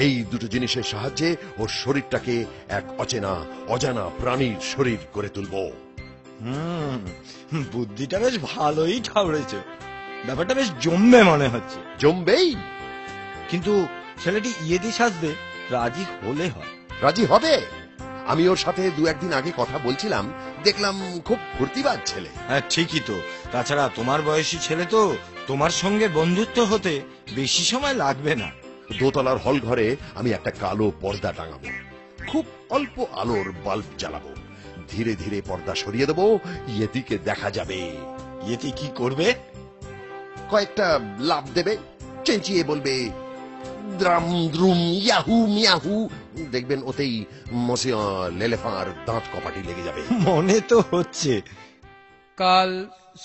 এই দুটো জিনিসের সাহায্যে ওর শরীরটাকে এক অজানা প্রাণীর শরীর করে তুলবো। বুদ্ধিটা বেশ ভালোই ঠাউরেছ। ব্যাপারটা বেশ জমবে মনে হচ্ছে। জমবেই, কিন্তু ছেলেটি ইয়েতি সাজবে রাজি হলে হয়। রাজি হবে। আমি ওর সাথে 2-1 দিন আগে কথা বলছিলাম, দেখলাম খুব ফুর্তিবাজ ছেলে। হ্যাঁ, ঠিকই তো। তাছাড়া তোমার বয়সী ছেলে তো, তোমার সঙ্গে বন্ধুত্ব হতে বেশি সময় লাগবে না। দোতলার হল ঘরে আমি একটা কালো পর্দা টাঙাবো। খুব অল্প আলোর বাল্ব জ্বালাবো। ধীরে ধীরে পর্দা সরিয়ে দেবো, ইয়েতিকে দেখা যাবে। ইয়েতি কি করবে? কয়েকটা লাফ দেবে, চেঁচিয়ে বলবে দ্রাম দ্রুম ইয়াহু মিয়াহু। দেখবেন ওতেই মসিয়া লেলেফাঁর দাঁত কপাটি লেগে যাবে। মনে তো হচ্ছে। কাল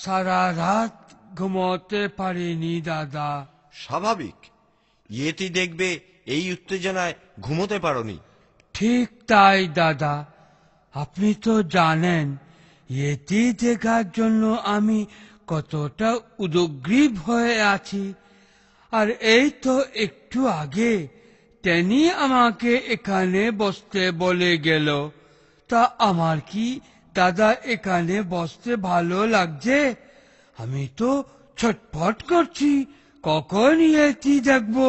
সারা রাত ঘুমোতে পারিনি দাদা। স্বাভাবিক, ইয়েতি দেখবে এই উত্তেজনায় ঘুমোতে পারোনি। ঠিক তাই দাদা। আপনি তো জানেন ইয়েতি দেখার জন্য আমি কতটা উদগ্রীব হয়ে আছি। আর এই তো একটু আগে টেনি আমাকে এখানে বসতে বলে গেল। তা আমার কি দাদা এখানে বসতে ভালো লাগছে? আমি তো ছটফট করছি, কখন ইয়েতি দেখবো।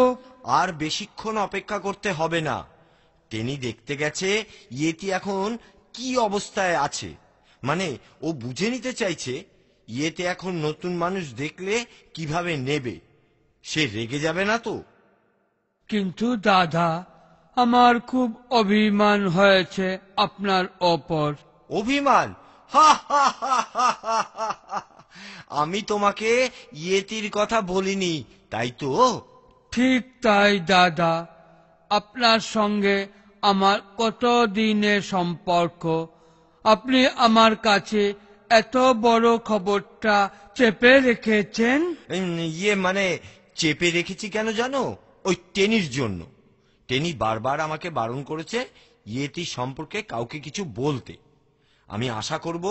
আর বেশিক্ষণ অপেক্ষা করতে হবে না। টেনি দেখতে গেছে ইয়েতি এখন কি অবস্থায় আছে। মানে ও বুঝে নিতে চাইছে ইয়েতে এখন নতুন মানুষ দেখলে কিভাবে নেবে। সে রেগে যাবে না তো? কিন্তু দাদা, আমার খুব অভিমান হয়েছে আপনার ওপর। অভিমান? আমি তোমাকে ইয়েতির কথা বলিনি, তাই তো? ঠিক তাই দাদা। আপনার সঙ্গে আমার কত দিনের সম্পর্ক। আপনি আমার কাছে এত বড় খবরটা চেপে রেখেছেন। মানে চেপে রেখেছি কেন জানো? ওই টেনির জন্য। টেনি বারবার আমাকে বারণ করেছে ইয়েতি সম্পর্কে কাউকে কিছু বলতে। আমি আশা করব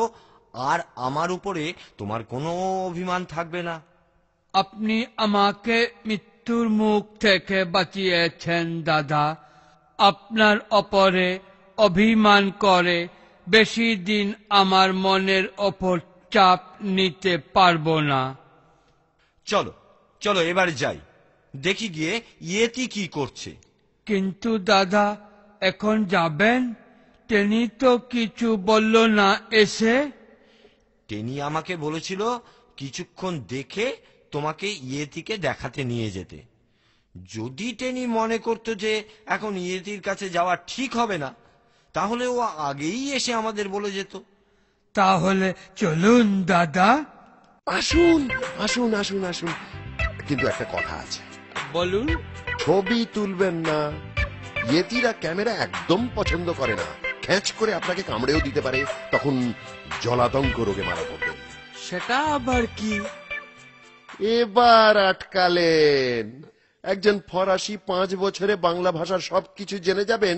আর আমার উপরে তোমার কোনো অভিমান থাকবে না। আপনি আমাকে মৃত্যুর মুখ থেকে বাঁচিয়েছেন দাদা। আপনার ওপরে অভিমান করে বেশি দিন আমার মনের ওপর চাপ নিতে পারবো না। চলো চলো এবার যাই, দেখি গিয়ে ইয়েতি কি করছে। কিন্তু দাদা, এখন যাবেন? টেনি তো কিছু বলল না এসে। টেনি আমাকে বলেছিল কিছুক্ষণ দেখে তোমাকে ইয়েতিকে দেখাতে নিয়ে যেতে। যদি টেনি মনে করতো যে এখন ইয়েতির কাছে যাওয়া ঠিক হবে না, তাহলে ও আগেই এসে আমাদের বলে যেত। তাহলে চলুন দাদা। আসুন আসুন আসুন আসুন, কিন্তু একটা কথা আছে। বলুন। ছবি তুলবেন না। ইয়েতিরা ক্যামেরা একদম পছন্দ করে না, খ্যাঁচ করে আপনাকে কামড়েও দিতে পারে, তখন জলাতঙ্ক রোগে মারা পড়বেন। সেটা আবার কি? এবার আটকালেন। একজন ফরাসি 5 বছরে বাংলা ভাষার সবকিছু জেনে যাবেন,